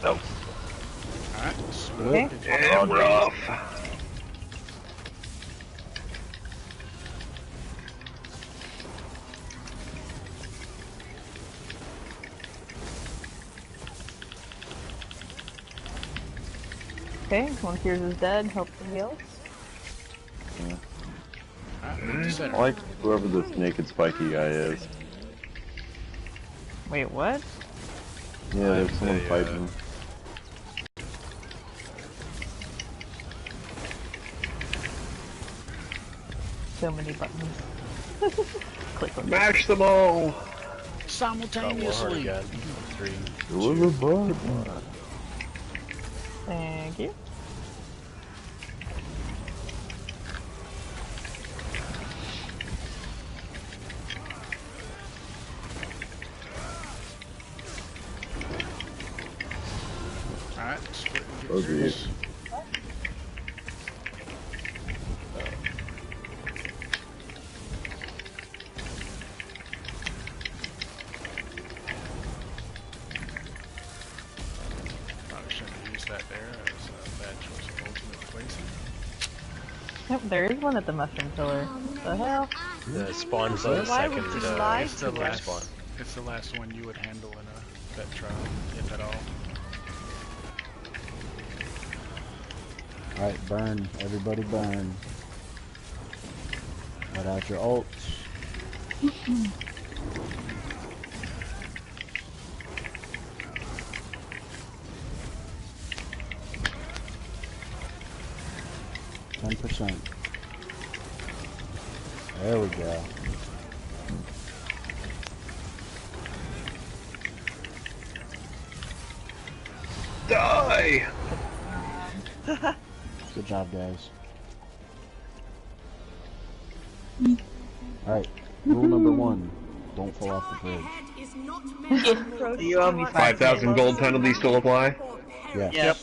Speaker 1: Oh,
Speaker 4: Alright, split.
Speaker 2: Okay.
Speaker 1: damn rough.
Speaker 2: Okay, one of yours is dead, help the heals.
Speaker 4: Alright, move to center.
Speaker 10: I like whoever this naked spiky guy is.
Speaker 2: Wait, what?
Speaker 10: Yeah, there's someone fighting.
Speaker 2: So many buttons. Click on
Speaker 1: Mash them all.
Speaker 9: Got Warhorn
Speaker 4: Simultaneously.
Speaker 9: again. 3.
Speaker 10: It was a bug.
Speaker 2: Thank you.
Speaker 4: Alright, split and get
Speaker 10: Okay.
Speaker 4: yours. Probably shouldn't have used that there. That was a bad choice of ultimate placing.
Speaker 2: Yep, there is one at the mushroom pillar. What the hell?
Speaker 9: The spawn's the
Speaker 5: Why would
Speaker 9: second
Speaker 5: you lie
Speaker 4: It's the
Speaker 5: to
Speaker 4: last
Speaker 9: spawn.
Speaker 4: It's the last one you would handle in a vet trial, if at all.
Speaker 3: Alright, burn. Everybody burn. Let out your ults. %. There we go.
Speaker 1: Die!
Speaker 3: Good job, guys. Alright, rule number 1. Don't fall off the bridge.
Speaker 2: You owe me
Speaker 1: 5,000 gold penalty still apply?
Speaker 3: Yes.
Speaker 2: Yep.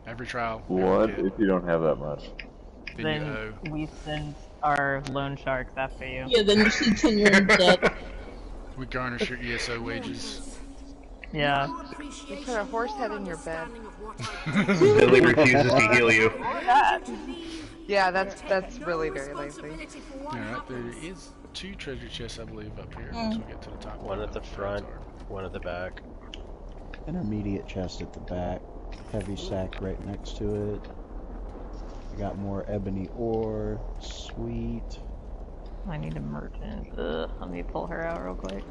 Speaker 4: Every trial.
Speaker 10: What if you don't have that much?
Speaker 2: Then we send our loan sharks after you.
Speaker 7: Yeah, then you should turn your in debt.
Speaker 4: We garnish your ESO wages.
Speaker 2: Yeah.
Speaker 6: You put a horse head in your bed.
Speaker 1: Billy refuses to heal you.
Speaker 6: Yeah, that's really very lazy.
Speaker 4: Alright, there is 2 treasure chests, I believe, up here once we get to the top.
Speaker 9: One at the front, one at the back.
Speaker 3: Intermediate chest at the back. Heavy sack right next to it. I got more ebony ore. Sweet.
Speaker 2: I need a merchant. Ugh, let me pull her out real quick.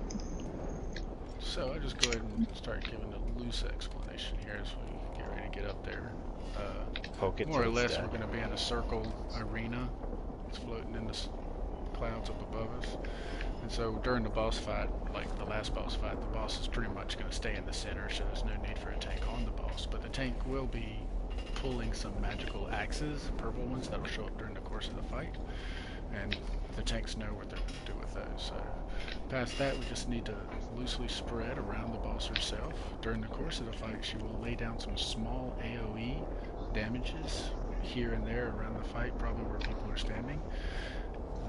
Speaker 4: So I'll just go ahead and start giving a loose explanation here as we get ready to get up there.
Speaker 9: Poke it
Speaker 4: more or
Speaker 9: till it's
Speaker 4: less,
Speaker 9: dead.
Speaker 4: we're going to be in a circle arena. It's floating in the clouds up above us. And so during the boss fight, like the last boss fight, the boss is pretty much going to stay in the center, so there's no need for a tank on the boss. But the tank will be pulling some magical axes, purple ones, that'll show up during the course of the fight. And the tanks know what they're going to do with those. So past that, we just need to loosely spread around the boss herself. During the course of the fight, she will lay down some small AoE damages here and there around the fight, probably where people are standing.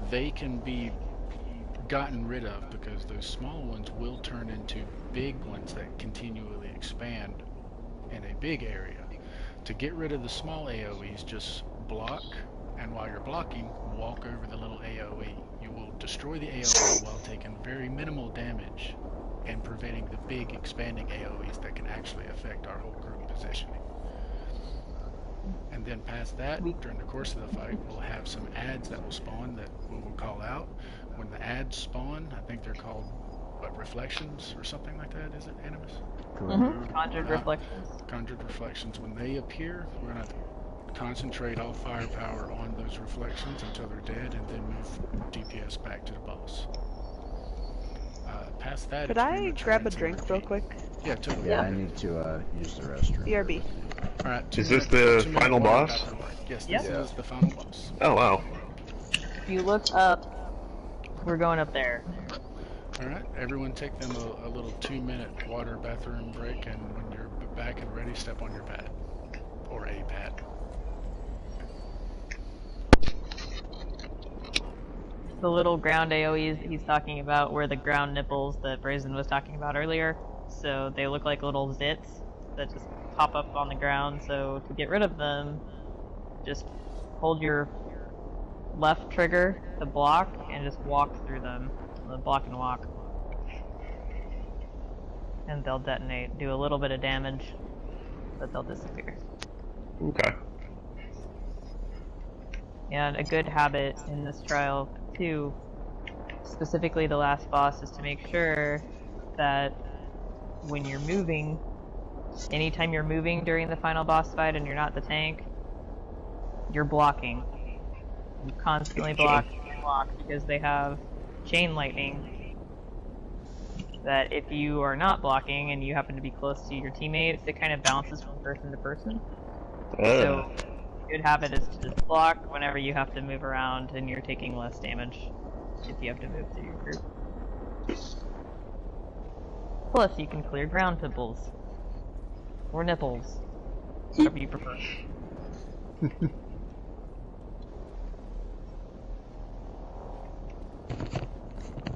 Speaker 4: They can be gotten rid of because those small ones will turn into big ones that continually expand in a big area. To get rid of the small AoEs, just block, and while you're blocking, walk over the little AoE. You will destroy the AoE while taking very minimal damage and preventing the big expanding AoEs that can actually affect our whole group positioning. And then past that, during the course of the fight, we'll have some ads that will spawn that we will call out. When the ads spawn, I think they're called, what, reflections or something like that, is it, Animus?
Speaker 2: Conjured reflections.
Speaker 4: Conjured reflections. When they appear, we're going to concentrate all firepower on those reflections until they're dead, and then move DPS back to the boss. Past that,
Speaker 5: Could I grab a drink real quick?
Speaker 4: Yeah, totally.
Speaker 3: Yeah, I need to use the restroom.
Speaker 5: BRB.
Speaker 4: Alright,
Speaker 1: Is this the final boss?
Speaker 4: Yes, this is the final boss.
Speaker 1: Oh, wow.
Speaker 2: If you look up, we're going up there.
Speaker 4: Alright, everyone take them a little 2-minute water bathroom break, and when you're back and ready, step on your pad. Or a pad.
Speaker 2: The little ground AoEs that he's talking about were the ground nipples that Brazen was talking about earlier. So they look like little zits that just pop up on the ground. So to get rid of them, just hold your left trigger to block and just walk through them. Block and walk. And they'll detonate. Do a little bit of damage, but they'll disappear.
Speaker 1: Okay.
Speaker 2: And a good habit in this trial, too, specifically the last boss, is to make sure that when you're moving, anytime you're moving during the final boss fight and you're not the tank, you're blocking. You constantly block, because they have chain lightning that if you are not blocking and you happen to be close to your teammates, it kind of bounces from person to person. So a good habit is to just block whenever you have to move around and you're taking less damage if you have to move through your group. Plus, you can clear ground pimples. Or nipples. Whatever you prefer.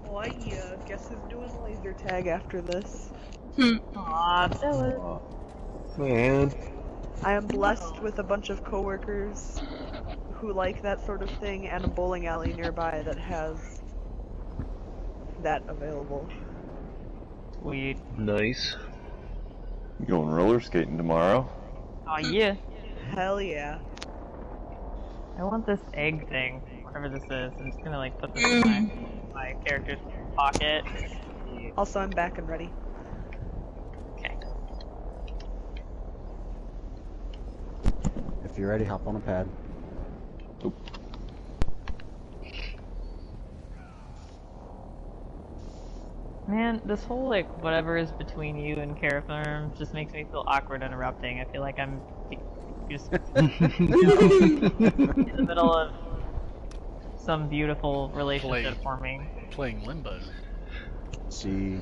Speaker 5: Well, I guess who's doing laser tag after this?
Speaker 2: Aw, Phyllis.
Speaker 1: Man.
Speaker 5: I am blessed with a bunch of coworkers who like that sort of thing, and a bowling alley nearby that has that available.
Speaker 2: Sweet.
Speaker 1: Nice.
Speaker 10: You going roller skating tomorrow?
Speaker 2: Aw, yeah.
Speaker 5: Hell yeah.
Speaker 2: I want this egg thing, whatever this is. I'm just gonna like put this in my character's pocket.
Speaker 5: Also, I'm back and ready.
Speaker 2: Okay.
Speaker 3: If you're ready, hop on a pad.
Speaker 10: Oop.
Speaker 2: Man, this whole like whatever is between you and Caraform just makes me feel awkward interrupting. I feel like I'm just in the middle of some beautiful relationship forming.
Speaker 4: Playing Limbo.
Speaker 3: See,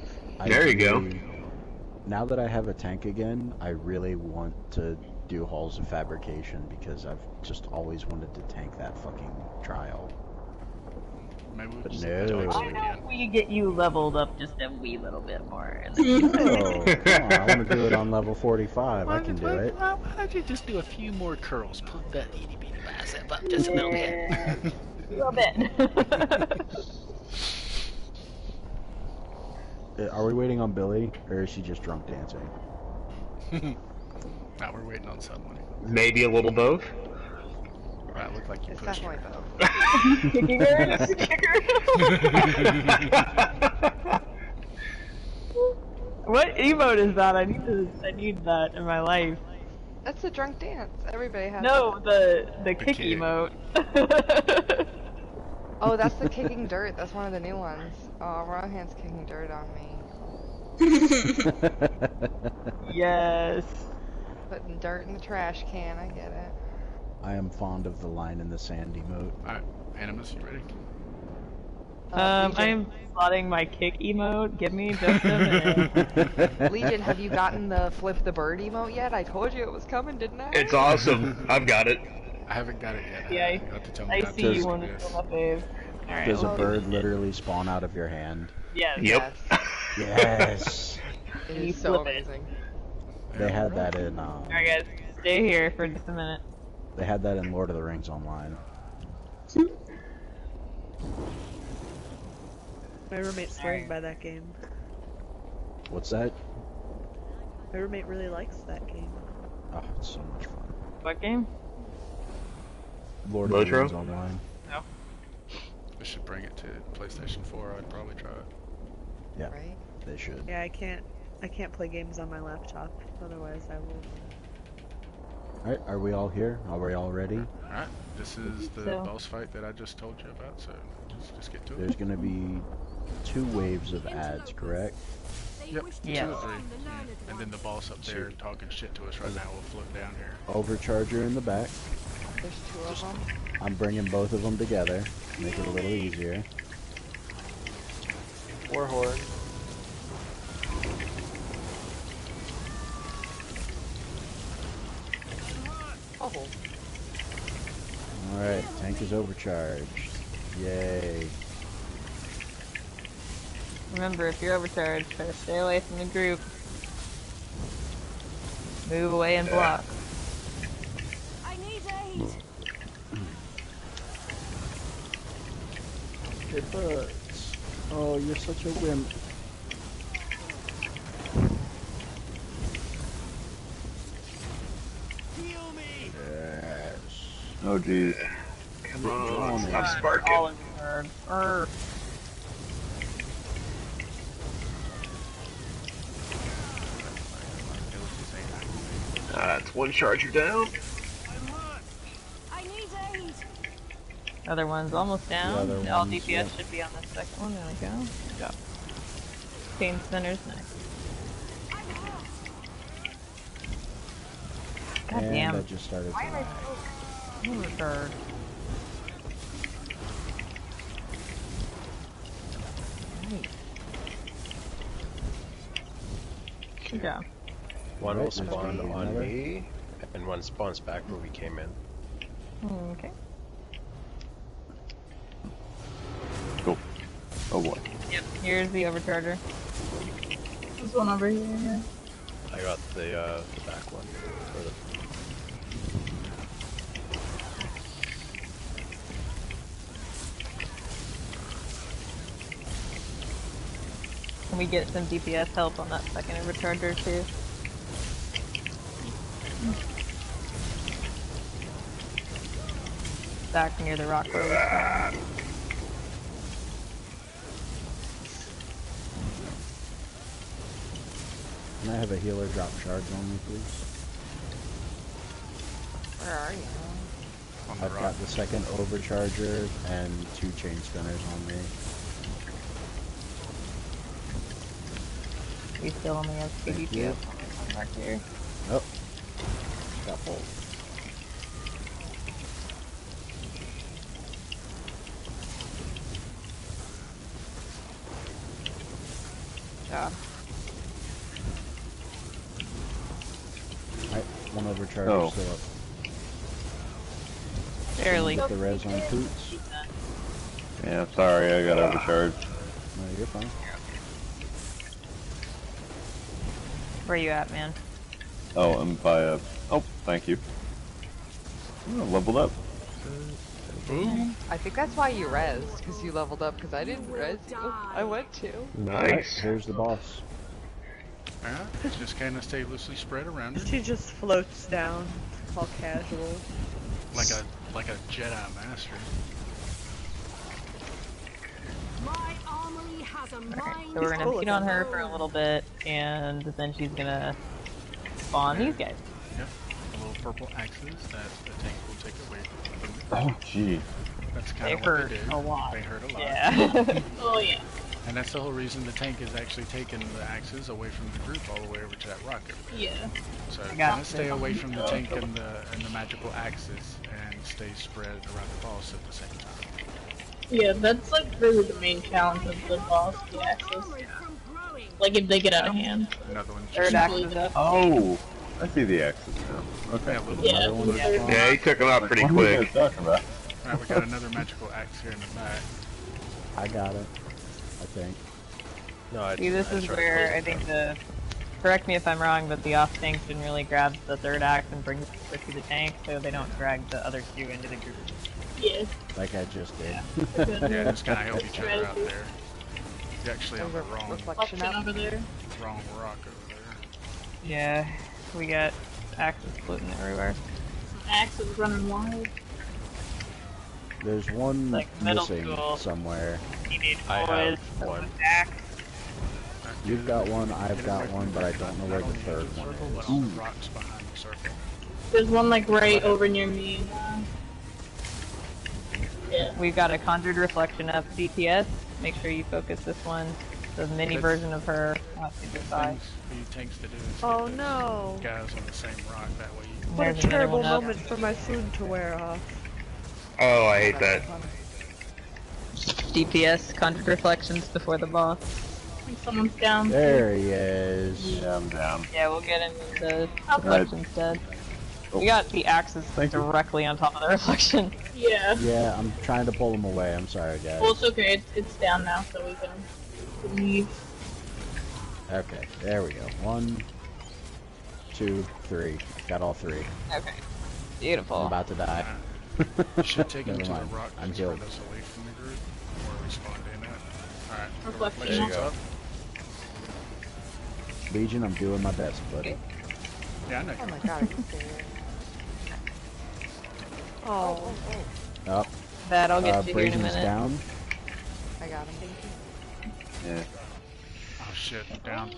Speaker 1: there you go.
Speaker 3: Now that I have a tank again, I really want to do Halls of Fabrication because I've just always wanted to tank that fucking trial.
Speaker 4: Maybe we
Speaker 3: But
Speaker 4: just
Speaker 3: no.
Speaker 2: Why don't we get you leveled up just a wee little bit more?
Speaker 3: Oh, come on, I want to do it on level 45. I can do it.
Speaker 4: Why don't you just do a few more curls? Pump that itty bitty bicep up just a little bit.
Speaker 2: A little bit.
Speaker 3: Are we waiting on Billy, or is she just drunk dancing?
Speaker 4: Now we're waiting on someone.
Speaker 1: Maybe a little both.
Speaker 4: That looked like you
Speaker 6: It's
Speaker 4: pushed
Speaker 6: definitely
Speaker 4: her.
Speaker 6: both.
Speaker 2: Kicking her? What emote is that? I need that in my life.
Speaker 6: That's a drunk dance. Everybody has
Speaker 2: No,
Speaker 6: that.
Speaker 2: the kick emote.
Speaker 6: Oh, that's the kicking dirt. That's one of the new ones. Oh, Rohan's kicking dirt on me.
Speaker 2: Yes.
Speaker 6: Putting dirt in the trash can. I get it.
Speaker 3: I am fond of the line in the sand emote.
Speaker 4: Alright, Animus, you ready?
Speaker 2: I am slotting my kick emote. Give me just a minute.
Speaker 6: Legion, have you gotten the flip the bird emote yet? I told you it was coming, didn't I?
Speaker 1: It's awesome. I've got it.
Speaker 4: I haven't got it yet.
Speaker 2: Yeah,
Speaker 4: You have to tell me
Speaker 2: I
Speaker 4: how
Speaker 2: see
Speaker 4: to
Speaker 2: you
Speaker 4: do
Speaker 2: want to
Speaker 4: this.
Speaker 2: fill my fave. Alright.
Speaker 3: Does a bird literally spawn out of your hand?
Speaker 2: Yes.
Speaker 1: Yep.
Speaker 3: Yes.
Speaker 6: It
Speaker 2: You
Speaker 6: is so
Speaker 2: flip it.
Speaker 6: amazing.
Speaker 3: They had that in.
Speaker 2: Alright, guys, stay here for just a minute.
Speaker 3: They had that in Lord of the Rings Online.
Speaker 5: My roommate's swearing by that game.
Speaker 3: What's that?
Speaker 5: My roommate really likes that game.
Speaker 3: Oh, it's so much fun.
Speaker 2: What game?
Speaker 3: Lord of the Rings Online.
Speaker 2: No.
Speaker 4: I should bring it to PlayStation 4. I'd probably try it.
Speaker 3: Yeah,
Speaker 6: Right?
Speaker 3: they should.
Speaker 5: Yeah, I can't play games on my laptop. Otherwise, I will.
Speaker 3: Alright, are we all here? Are we all ready?
Speaker 4: Alright, this is the
Speaker 2: So-
Speaker 4: boss fight that I just told you about, so just get to it.
Speaker 3: There's gonna be 2 waves of ads, correct?
Speaker 4: Yep,
Speaker 2: Yeah.
Speaker 4: 2 or 3. And then the boss up there talking shit to us right now will float down here.
Speaker 3: Overcharger in the back.
Speaker 6: There's 2 of them.
Speaker 3: I'm bringing both of them together. Make it a little easier.
Speaker 9: Warhorn.
Speaker 6: Oh.
Speaker 3: Alright, tank is overcharged. Yay.
Speaker 2: Remember, if you're overcharged, try to stay away from the group. Move away and block.
Speaker 11: I need aid.
Speaker 3: It hurts. Oh, you're such a wimp.
Speaker 11: Heal me.
Speaker 3: Yes.
Speaker 10: Oh jeez.
Speaker 1: Come on,
Speaker 3: Come
Speaker 1: stop
Speaker 3: on.
Speaker 1: sparking.
Speaker 2: All in turn.
Speaker 1: That's one charger down.
Speaker 11: I need aid.
Speaker 2: Other one's almost down.
Speaker 3: The other
Speaker 2: All
Speaker 3: one's,
Speaker 2: DPS
Speaker 3: yep.
Speaker 2: should be on the second one. There we go. Good job. Chain spinner's next. God
Speaker 3: And
Speaker 2: damn.
Speaker 3: I just started
Speaker 2: Why am I so overcharged? Right. Good job.
Speaker 9: One will
Speaker 3: Alright, there's
Speaker 9: spawn
Speaker 3: gonna be
Speaker 9: on
Speaker 3: another.
Speaker 9: me, and one spawns back where we came in.
Speaker 2: Okay.
Speaker 10: Cool. Oh boy.
Speaker 2: Yep. Here's the overcharger.
Speaker 7: This one over here. Yeah.
Speaker 9: I got the back one. Or the...
Speaker 2: Can we get some DPS help on that second overcharger too? Back near the rock where we spawned.
Speaker 3: Can I have a healer drop shards on me, please?
Speaker 6: Where are you?
Speaker 4: On the
Speaker 3: I've
Speaker 4: rock.
Speaker 3: got the second overcharger and 2 chain spinners on me.
Speaker 2: We still only have PvP mark here.
Speaker 3: Oh. Got pulled.
Speaker 2: Job.
Speaker 3: Alright, one overcharge
Speaker 10: Oh.
Speaker 3: still up.
Speaker 2: Barely.
Speaker 3: Get the res on Poots.
Speaker 10: Yeah, sorry, I got overcharged.
Speaker 3: No, you're fine.
Speaker 2: Where you at, man?
Speaker 10: Oh, I'm by a... Oh, thank you. Oh, leveled up.
Speaker 4: Boom.
Speaker 6: I think that's why you rezzed, because you leveled up, because I didn't res you. I went to.
Speaker 3: Alright,
Speaker 1: Nice.
Speaker 3: here's the boss.
Speaker 4: Alright, just kind of stay loosely spread around her.
Speaker 5: She just floats down, all casual.
Speaker 4: Like a Jedi Master.
Speaker 11: My armory has a
Speaker 2: Alright,
Speaker 11: mind.
Speaker 2: so we're gonna
Speaker 5: cool
Speaker 2: feed on
Speaker 5: looking.
Speaker 2: her for a little bit, and then she's gonna spawn these guys.
Speaker 4: Yep. The little purple axes that the tank will take away from you.
Speaker 10: Oh, gee.
Speaker 4: That's
Speaker 2: They
Speaker 4: kind of what
Speaker 2: hurt
Speaker 4: they do.
Speaker 2: a lot.
Speaker 4: They hurt a lot.
Speaker 2: Yeah.
Speaker 7: Oh yeah.
Speaker 4: And that's the whole reason the tank is actually taking the axes away from the group all the way over to that rock over there.
Speaker 7: Yeah.
Speaker 4: So
Speaker 2: got
Speaker 4: kind of stay away from the tank and the magical axes and stay spread around the boss at the same time.
Speaker 7: Yeah, that's like really the main challenge of the boss, the axis. Like if they get out of hand.
Speaker 4: Another one.
Speaker 2: Third axis up.
Speaker 10: Oh, I see the axes now. Okay.
Speaker 4: Yeah, little,
Speaker 7: Yeah.
Speaker 3: Another one.
Speaker 1: Yeah, he took him out pretty
Speaker 10: What are you
Speaker 1: quick.
Speaker 10: guys talking about?
Speaker 4: Alright, we got another magical axe here in the back.
Speaker 3: I got it. I think.
Speaker 9: No, I
Speaker 2: See, this
Speaker 9: I
Speaker 2: is
Speaker 9: tried to
Speaker 2: where
Speaker 9: close
Speaker 2: I
Speaker 9: it
Speaker 2: think
Speaker 9: down.
Speaker 2: correct me if I'm wrong, but the off-tank generally grabs the third axe and brings it to the tank, so they don't drag the other two into the group.
Speaker 7: Yeah.
Speaker 3: Like I just did.
Speaker 4: Yeah, just kind of help each other out there. You're actually on the wrong
Speaker 6: Reflection up.
Speaker 7: over there.
Speaker 4: rock over there.
Speaker 2: Yeah, we got axes floating everywhere.
Speaker 7: Axe is running wild.
Speaker 3: There's one
Speaker 2: Like middle
Speaker 3: missing
Speaker 2: school.
Speaker 3: somewhere.
Speaker 2: Teenage
Speaker 9: I
Speaker 2: boys,
Speaker 9: have one.
Speaker 2: axe.
Speaker 3: You've got one, I've got one, but I don't know where the third one
Speaker 4: Circle, but
Speaker 3: is.
Speaker 4: all the rocks behind the circle.
Speaker 7: There's one like right over near me. Yeah.
Speaker 2: We've got a conjured reflection up DPS. Make sure you focus this one. The mini version of her.
Speaker 4: Things for you tanks to do is
Speaker 5: Oh
Speaker 4: get
Speaker 5: no!
Speaker 4: those guys on the same rock, that way you
Speaker 5: What a
Speaker 2: There's another
Speaker 5: terrible
Speaker 2: one up.
Speaker 5: moment for my food to wear off.
Speaker 1: Oh, I hate that.
Speaker 2: DPS, conjured reflections before the boss.
Speaker 7: I think someone's down.
Speaker 3: There he is.
Speaker 10: Yeah, I'm down.
Speaker 2: Yeah, we'll get him into reflection instead. We got the axes directly on top of the reflection.
Speaker 7: Yeah.
Speaker 3: Yeah, I'm trying to pull him away. I'm sorry, guys.
Speaker 7: Well, it's okay. It's down now, so we can leave.
Speaker 3: Okay, there we go. 1, 2, 3. Got all 3.
Speaker 2: Okay. Beautiful.
Speaker 3: I'm about to die.
Speaker 4: You should take him
Speaker 3: Never
Speaker 4: to the
Speaker 3: mind.
Speaker 4: rock
Speaker 3: I'm
Speaker 4: that's
Speaker 3: healed.
Speaker 4: furthest away from the group, where we spawned in at. Alright,
Speaker 7: Reflection.
Speaker 9: There you
Speaker 4: reflections
Speaker 9: go.
Speaker 4: up.
Speaker 3: Legion, I'm doing my best, buddy.
Speaker 4: Yeah, I know.
Speaker 6: Oh my god, are you serious?
Speaker 5: Oh.
Speaker 3: Up.
Speaker 2: That I'll get to here in a
Speaker 3: Brazen's
Speaker 2: minute.
Speaker 3: down.
Speaker 6: I got him.
Speaker 10: Yeah.
Speaker 4: Oh shit, down.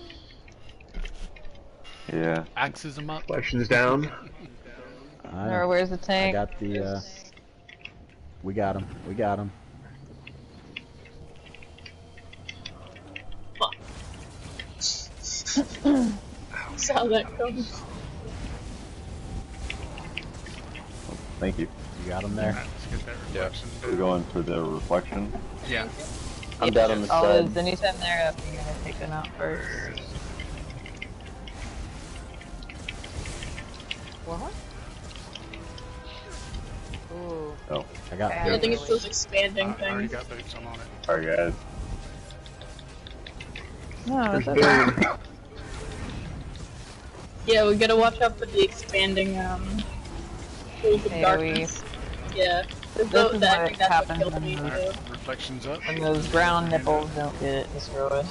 Speaker 10: Yeah.
Speaker 4: Axes him up.
Speaker 1: Reflections down.
Speaker 2: Or where's the
Speaker 3: I
Speaker 2: tank?
Speaker 3: got the, we got him. We got him.
Speaker 7: Saw that coming.
Speaker 10: Thank you.
Speaker 3: You got him there?
Speaker 4: Alright, let's get that
Speaker 9: Yeah.
Speaker 4: reflection.
Speaker 10: We're going for the reflection.
Speaker 4: Yeah.
Speaker 10: I'm down on the
Speaker 2: Always,
Speaker 10: side.
Speaker 2: anytime they're up, you're gonna take them out first.
Speaker 6: What? Ooh.
Speaker 10: Oh.
Speaker 3: I got
Speaker 2: Okay.
Speaker 7: I think it's those expanding
Speaker 4: I already
Speaker 7: things.
Speaker 4: got boots, I'm on it.
Speaker 10: Sorry, guys.
Speaker 2: No, it's
Speaker 1: There's
Speaker 2: okay.
Speaker 1: Boone.
Speaker 7: Yeah, we gotta watch out for the expanding pools of
Speaker 2: AoE.
Speaker 7: darkness. Yeah.
Speaker 2: This is
Speaker 7: I
Speaker 2: what
Speaker 7: think that's what
Speaker 2: happens
Speaker 7: killed me
Speaker 2: when
Speaker 7: too.
Speaker 4: Alright, reflections up.
Speaker 2: When those brown nipples don't get destroyed.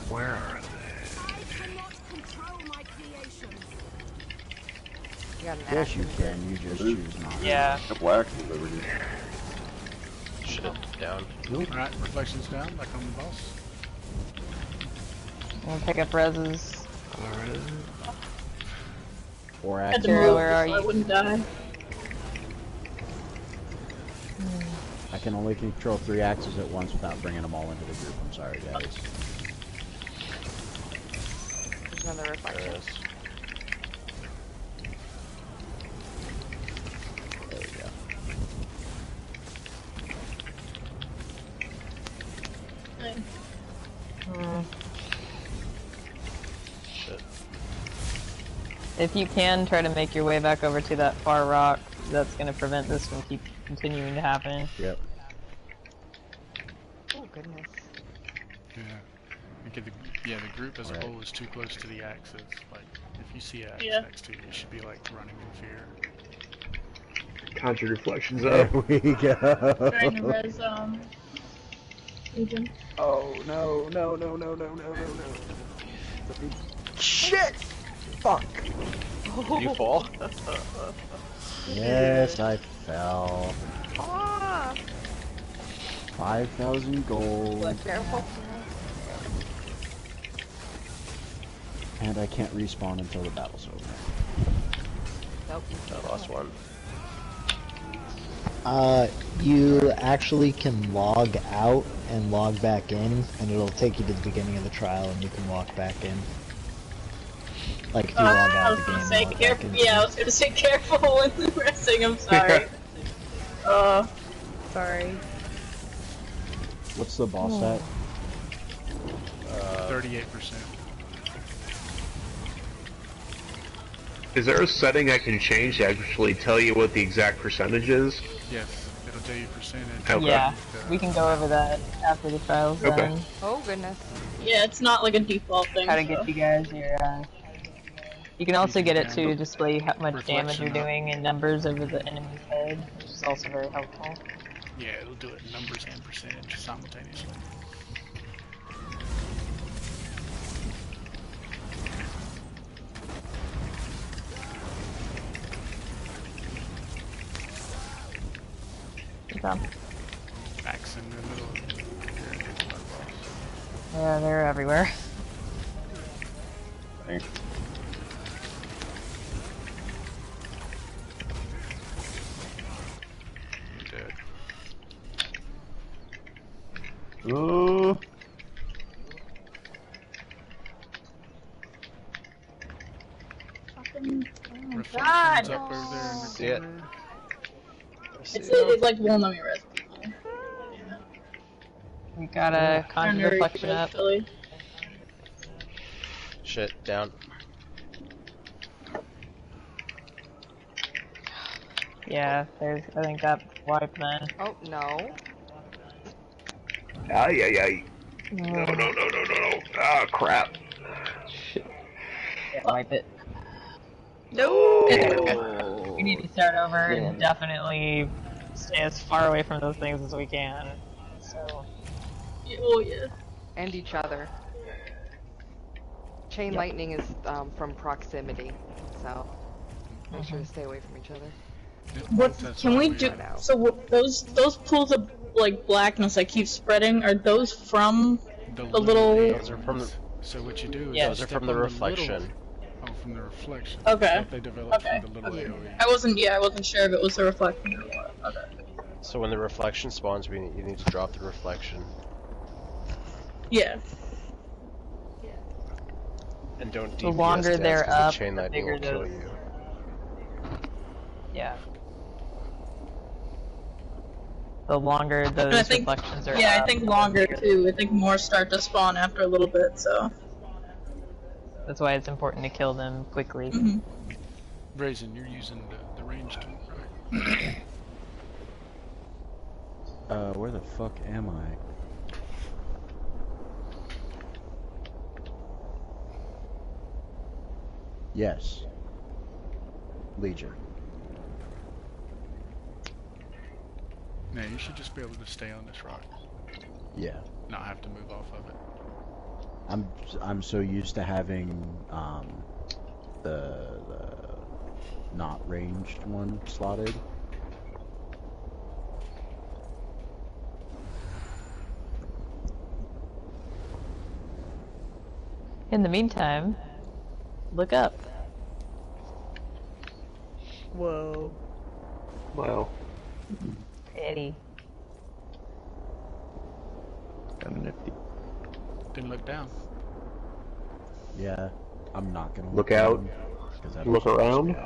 Speaker 1: Where are
Speaker 11: I cannot control my creations.
Speaker 6: You got an
Speaker 3: Yes,
Speaker 6: axe
Speaker 3: you
Speaker 6: in
Speaker 3: can. You just choose not.
Speaker 2: Yeah.
Speaker 10: Couple axes over here.
Speaker 9: Shit, down.
Speaker 4: Alright, reflections down, back on the boss.
Speaker 2: I'm gonna pick up reses.
Speaker 3: 4
Speaker 7: Had to
Speaker 3: axes.
Speaker 2: Sarah,
Speaker 7: move
Speaker 2: where
Speaker 7: so
Speaker 2: are
Speaker 7: I
Speaker 2: you?
Speaker 7: wouldn't die.
Speaker 3: I can only control 3 axes at once without bringing them all into the group. I'm sorry, guys.
Speaker 6: on the reflection.
Speaker 12: There we go.
Speaker 9: Shit.
Speaker 2: If you can, try to make your way back over to that far rock. That's going to prevent this from continuing to happen.
Speaker 3: Yep.
Speaker 6: Oh goodness.
Speaker 4: Yeah. The group as a whole is too close to the axis. Like, if you see axe next to you, you should be like running in fear.
Speaker 1: Count your reflections
Speaker 3: There
Speaker 1: up.
Speaker 3: we go.
Speaker 7: Trying to res, Legion.
Speaker 3: Oh no. Shit! Fuck!
Speaker 9: Did you fall?
Speaker 3: Yes, I fell.
Speaker 6: Ah!
Speaker 3: 5,000 gold.
Speaker 6: Careful.
Speaker 3: And I can't respawn until the battle's over.
Speaker 6: Nope.
Speaker 9: I lost one.
Speaker 12: You actually can log out and log back in, and it'll take you to the beginning of the trial, and you can walk back in. Like if you log out of the game.
Speaker 7: I was gonna say careful when resting. I'm sorry.
Speaker 5: Sorry.
Speaker 3: What's the boss at?
Speaker 4: 38%.
Speaker 1: Is there a setting I can change to actually tell you what the exact percentage is?
Speaker 4: Yes, it'll tell you percentage.
Speaker 1: Okay.
Speaker 2: Yeah, we can go over that after the trial's done.
Speaker 6: Oh goodness.
Speaker 7: Yeah, it's not like a default thing.
Speaker 2: How to get you guys your, You can also get it to display how much damage you're doing in numbers over the enemy's head, which is also very helpful.
Speaker 4: Yeah, it'll do it in numbers and percentage simultaneously.
Speaker 2: Good job.
Speaker 4: Axe in the middle.
Speaker 2: Yeah, they're everywhere.
Speaker 10: Thanks.
Speaker 4: Dead.
Speaker 10: Oh.
Speaker 4: Reflections up over there in the
Speaker 9: See it?
Speaker 4: corner.
Speaker 7: It's like won't let me rest.
Speaker 2: We got a conjure reflection up.
Speaker 9: Shit, down.
Speaker 2: Yeah, I think that wiped then.
Speaker 6: Oh no.
Speaker 1: Ay, ay, ay. No. Ah, crap. Shit.
Speaker 2: Yeah, wipe it.
Speaker 5: No!
Speaker 2: We need to start over and definitely stay as far away from those things as we can. So.
Speaker 7: Oh yeah.
Speaker 6: And each other. Chain lightning is from proximity, so make sure to stay away from each other.
Speaker 7: What can we do? So those pools of like blackness that keep spreading, are those from the little?
Speaker 9: Those are from the.
Speaker 4: So what you do is
Speaker 9: Those are from the reflection.
Speaker 4: Oh, from the reflection.
Speaker 7: Okay.
Speaker 4: They developed from the little AoE.
Speaker 7: I wasn't sure if it was the reflection or what. Okay.
Speaker 9: So when the reflection spawns, you need to drop the reflection.
Speaker 7: Yeah.
Speaker 9: And don't DPS
Speaker 2: The longer
Speaker 9: deaths,
Speaker 2: they're
Speaker 9: 'cause
Speaker 2: up,
Speaker 9: the chain
Speaker 2: the
Speaker 9: lightning will
Speaker 2: bigger
Speaker 9: kill
Speaker 2: those.
Speaker 9: you.
Speaker 2: Yeah. The longer those
Speaker 7: I think,
Speaker 2: reflections are
Speaker 7: yeah,
Speaker 2: up,
Speaker 7: I think longer too. I think more start to spawn after a little bit, so.
Speaker 2: that's why it's important to kill them quickly.
Speaker 4: Raisin, you're using the range tool, right?
Speaker 3: Where the fuck am I? Yes. Legion.
Speaker 4: No, you should just be able to stay on this rock.
Speaker 3: Yeah.
Speaker 4: Not have to move off of it.
Speaker 3: I'm so used to having the not ranged one slotted.
Speaker 2: In the meantime, look up.
Speaker 5: Whoa.
Speaker 1: Wow.
Speaker 2: Pretty.
Speaker 10: Kind of nifty.
Speaker 4: Didn't look down.
Speaker 3: Yeah. I'm not gonna
Speaker 1: Look out. Look around.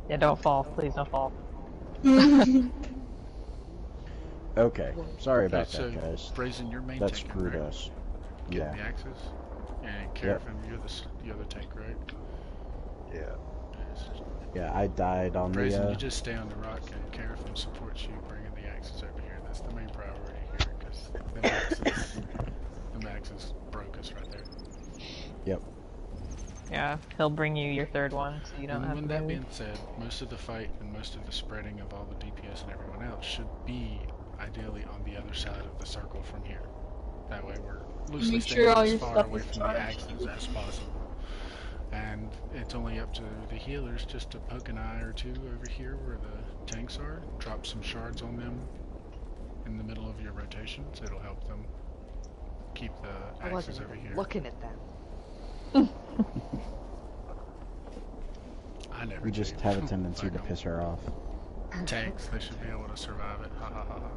Speaker 2: Yeah, don't fall. Please don't fall.
Speaker 3: Okay, sorry
Speaker 4: Okay,
Speaker 3: about
Speaker 4: so
Speaker 3: that, guys.
Speaker 4: Brazen, you're main
Speaker 3: That
Speaker 4: tanking,
Speaker 3: screwed
Speaker 4: right?
Speaker 3: us.
Speaker 4: Getting
Speaker 3: Yeah.
Speaker 4: the axes? And Carafin, you're the other tank, right?
Speaker 9: Yeah.
Speaker 3: Yeah, I died on
Speaker 4: Brazen,
Speaker 3: the,
Speaker 4: you just stay on the rock and Carafin supports you bringing the axes over here. That's the main priority here, because the maxes broke us right there.
Speaker 3: Yep.
Speaker 2: Yeah, he'll bring you your third one, so you don't have to
Speaker 4: When that
Speaker 2: move.
Speaker 4: being said, most of the fight and most of the spreading of all the DPS and everyone else should be ideally on the other side of the circle from here. That way we're loosely
Speaker 7: Make sure all
Speaker 4: staying
Speaker 7: your
Speaker 4: as far
Speaker 7: stuff
Speaker 4: away
Speaker 7: is
Speaker 4: from the
Speaker 7: charged.
Speaker 4: axes as possible. And it's only up to the healers just to poke an eye or two over here where the tanks are, drop some shards on them in the middle of your rotations. It'll help them keep the axes over here.
Speaker 6: Looking at them.
Speaker 4: I never
Speaker 3: We just
Speaker 4: do.
Speaker 3: have a tendency to piss her off.
Speaker 4: Tanks, they should be able to survive it. Ha ha ha ha.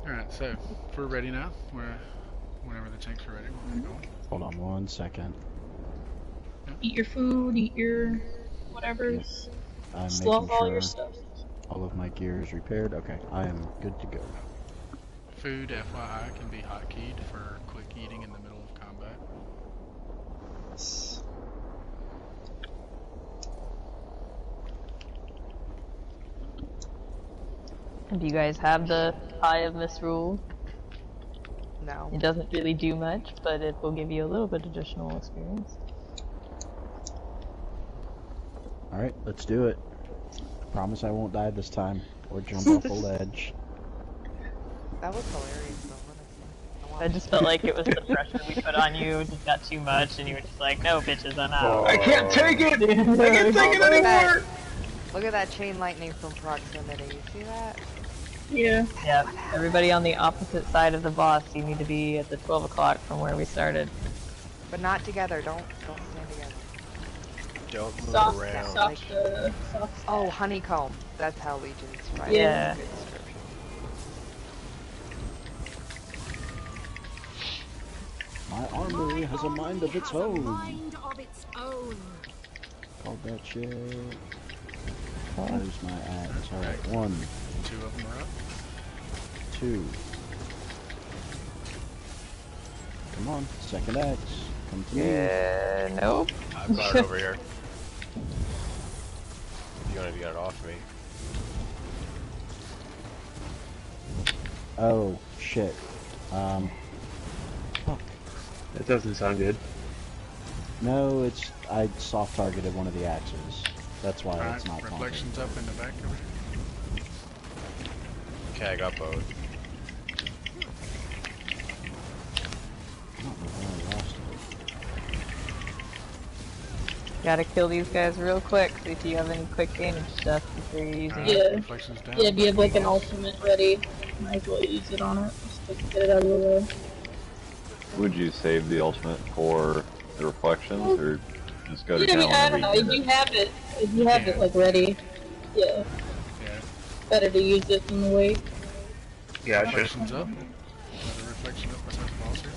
Speaker 4: Alright, so if we're ready now, whenever the tanks are ready, we're going.
Speaker 3: Hold on 1 second.
Speaker 7: Eat your food, eat your whatever's.
Speaker 3: I'm
Speaker 7: Slug
Speaker 3: making
Speaker 7: all
Speaker 3: sure
Speaker 7: your stuff.
Speaker 3: all of my gear is repaired. Okay, I am good to go.
Speaker 4: Food, FYI, can be hotkeyed for quick eating in the middle of combat.
Speaker 2: Do you guys have the Eye of Misrule?
Speaker 6: No.
Speaker 2: It doesn't really do much, but it will give you a little bit additional experience.
Speaker 3: Alright, let's do it. Promise I won't die this time, or jump off a ledge.
Speaker 6: That was hilarious though, honestly.
Speaker 2: I just felt like it was the pressure we put on you, it just got too much, and you were just like, no bitches, I'm out.
Speaker 1: I can't take it! I can't take it
Speaker 6: Look at
Speaker 1: anymore!
Speaker 6: that. Look at that chain lightning from proximity. You see that?
Speaker 7: Yeah.
Speaker 2: Yeah, everybody on the opposite side of the boss, you need to be at the 12 o'clock from where we started.
Speaker 6: But not together. Don't stand together.
Speaker 9: Don't move
Speaker 7: Soft,
Speaker 9: around.
Speaker 7: soft.
Speaker 6: Oh, honeycomb. That's how legions fight.
Speaker 2: Yeah.
Speaker 6: Good description.
Speaker 3: My armory has a mind of its own.
Speaker 11: Mind of its own.
Speaker 3: Called that shit. Where's my axe? Alright, 1,
Speaker 4: 2 of them are up.
Speaker 3: 2. Come on, second axe. Come to me.
Speaker 2: Yeah, nope.
Speaker 9: I've got it over here. If you want to get it off me.
Speaker 3: Oh, shit. Fuck.
Speaker 1: That doesn't sound good.
Speaker 3: No, I soft targeted one of the axes. That's why
Speaker 4: Alright,
Speaker 3: it's not taunting.
Speaker 4: reflections up in the back over here.
Speaker 9: Okay, I got both.
Speaker 3: I don't know where I lost it.
Speaker 2: Gotta kill these guys real quick, so if you have any quick damage stuff before you're using it.
Speaker 7: Yeah.
Speaker 4: Reflections down.
Speaker 7: Yeah, if you have like an ultimate ready, might as well use it on it. Just to get it out of the way.
Speaker 10: Would you save the ultimate for the reflections, or just go to
Speaker 7: Yeah, I
Speaker 10: town
Speaker 7: mean, I don't
Speaker 10: whenever
Speaker 7: know.
Speaker 10: you
Speaker 7: If
Speaker 10: get
Speaker 7: you
Speaker 10: it?
Speaker 7: have it, if you have it like ready, yeah,
Speaker 4: Yeah.
Speaker 7: better to use it than wait.
Speaker 1: Gotcha.
Speaker 4: Reflections up. Another reflection up beside the boss here.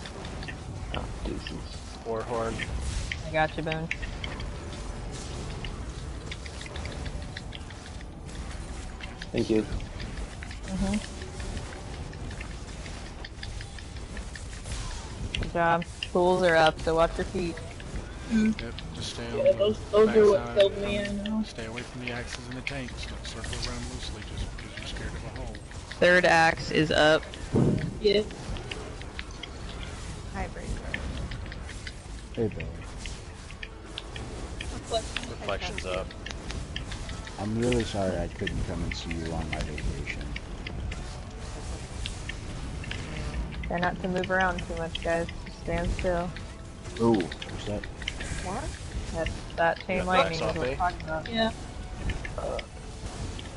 Speaker 10: Oh, Jesus.
Speaker 9: War horn.
Speaker 2: I got you, Boone.
Speaker 1: Thank you.
Speaker 2: Good job. Tools are up, so watch your feet.
Speaker 4: Yep, just stay on
Speaker 7: Yeah,
Speaker 4: the
Speaker 7: those are what
Speaker 4: backside.
Speaker 7: killed me, I know.
Speaker 4: Stay away from the axes and the tanks. Don't circle around loosely just because you're scared of a hole.
Speaker 2: Third axe is up.
Speaker 7: Yeah.
Speaker 6: Hi, Brazen.
Speaker 3: Hey, Billy.
Speaker 9: Reflections up.
Speaker 3: I'm really sorry I couldn't come and see you on my vacation.
Speaker 2: Try not to move around too much, guys. Just stand still.
Speaker 3: Ooh, what's that?
Speaker 6: What?
Speaker 2: That chain
Speaker 9: Yeah,
Speaker 2: lightning
Speaker 9: that's
Speaker 2: is what
Speaker 9: off
Speaker 2: we're talking about.
Speaker 7: Yeah.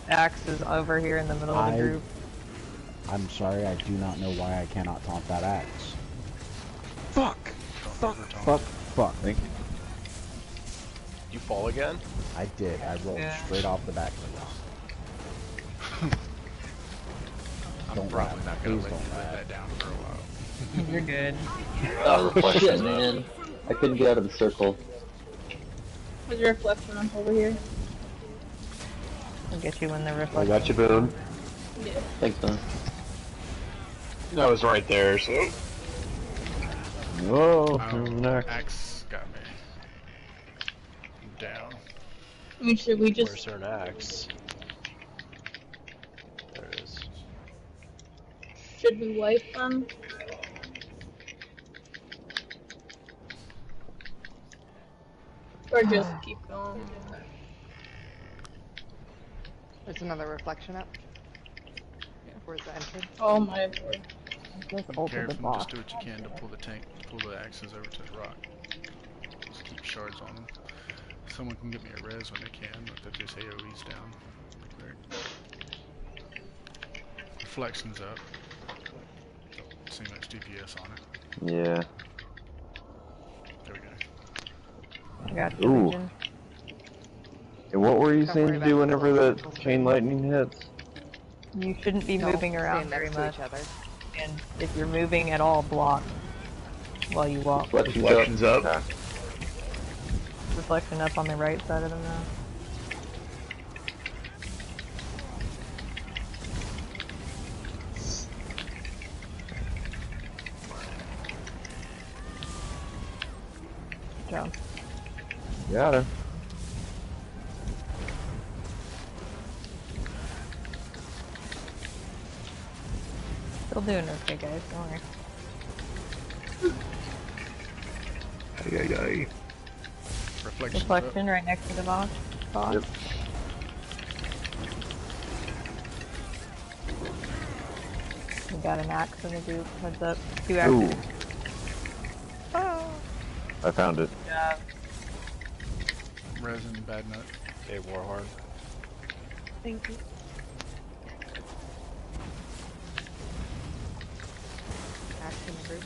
Speaker 2: Axe is over here in the middle of the group.
Speaker 3: I'm sorry, I do not know why I cannot taunt that axe. Fuck! Fuck! Fuck! Fuck!
Speaker 10: Thank you.
Speaker 9: You fall again?
Speaker 3: I did. I rolled straight off the back of the wall.
Speaker 4: I'm probably not going to let you live that down for a while.
Speaker 2: You're good.
Speaker 9: Reflections up.
Speaker 10: I couldn't get out of the circle.
Speaker 7: There's a reflection on over here.
Speaker 2: I'll get you when the reflection.
Speaker 1: I got you, Boone.
Speaker 7: Yeah.
Speaker 10: Thanks, man.
Speaker 1: That was right there, so.
Speaker 10: Whoa,
Speaker 4: Oh, axe got me. I'm down.
Speaker 7: I mean, should we just...
Speaker 9: Where's there an axe? There it is.
Speaker 7: Should we wipe them? Or just keep going?
Speaker 6: There's another reflection up. Where's the entrance?
Speaker 7: Oh my lord.
Speaker 4: Be careful, just do what you can to pull the axes over to the rock. Just keep shards on them. Someone can get me a res when they can, but that just AoE's down. Great. Reflection's up. Don't see much DPS on it.
Speaker 10: Yeah.
Speaker 4: There we go.
Speaker 2: I got you,
Speaker 10: Ooh.
Speaker 2: Legion.
Speaker 10: And what were you
Speaker 6: Don't
Speaker 10: saying
Speaker 6: worry
Speaker 10: to do
Speaker 6: about
Speaker 10: whenever
Speaker 6: the
Speaker 10: the chain lightning hits?
Speaker 2: You shouldn't be
Speaker 6: Don't
Speaker 2: moving around
Speaker 6: stand
Speaker 2: very
Speaker 6: next to
Speaker 2: much.
Speaker 6: each other.
Speaker 2: And if you're moving at all, block while you walk.
Speaker 1: Reflection's up.
Speaker 10: Okay.
Speaker 2: Reflection up on the right side of the map. Good job.
Speaker 10: Got her.
Speaker 2: Still doing okay, guys. Don't worry.
Speaker 1: Ay.
Speaker 2: Reflection right next to the boss.
Speaker 10: Yep.
Speaker 2: We got an axe in the group. Heads up. 2 axes.
Speaker 10: Ooh. I found it.
Speaker 2: Good job.
Speaker 4: Resin, bad nut.
Speaker 9: Okay, Warhorn.
Speaker 5: Thank you.
Speaker 6: Axe in the group.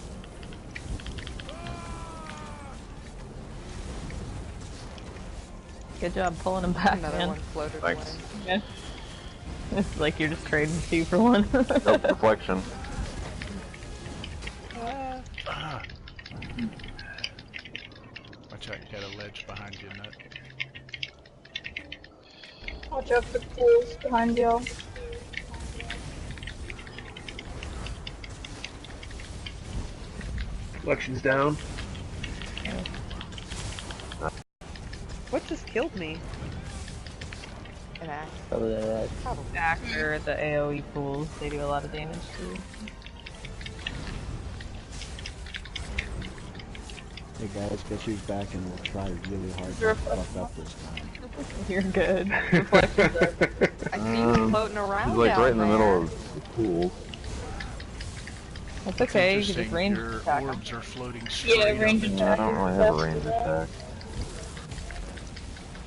Speaker 2: Good job pulling them back,
Speaker 6: Another
Speaker 2: man.
Speaker 6: one floated
Speaker 10: Thanks.
Speaker 6: away.
Speaker 2: Yeah. It's like you're just trading 2 for 1.
Speaker 10: Oh, reflection.
Speaker 4: Watch out, you got a ledge behind you, nut.
Speaker 7: Watch out for the pools behind y'all.
Speaker 1: Reflection's down.
Speaker 5: What just killed me?
Speaker 6: An axe.
Speaker 10: Probably that.
Speaker 6: Probably.
Speaker 2: After the AoE pools, they do a lot of damage too.
Speaker 3: Hey guys, guess who's back and we'll try really hard to fuck up this time.
Speaker 2: You're good. Reflection's up.
Speaker 6: I see you floating around
Speaker 10: He's like
Speaker 6: down
Speaker 10: right in the
Speaker 6: there.
Speaker 10: middle of the pool.
Speaker 2: That's okay, you can just range
Speaker 4: Your
Speaker 2: attack 'em.
Speaker 4: orbs are floating straight
Speaker 7: Yeah,
Speaker 4: up
Speaker 7: range
Speaker 4: into
Speaker 10: I
Speaker 7: attack.
Speaker 10: don't really have a range attack.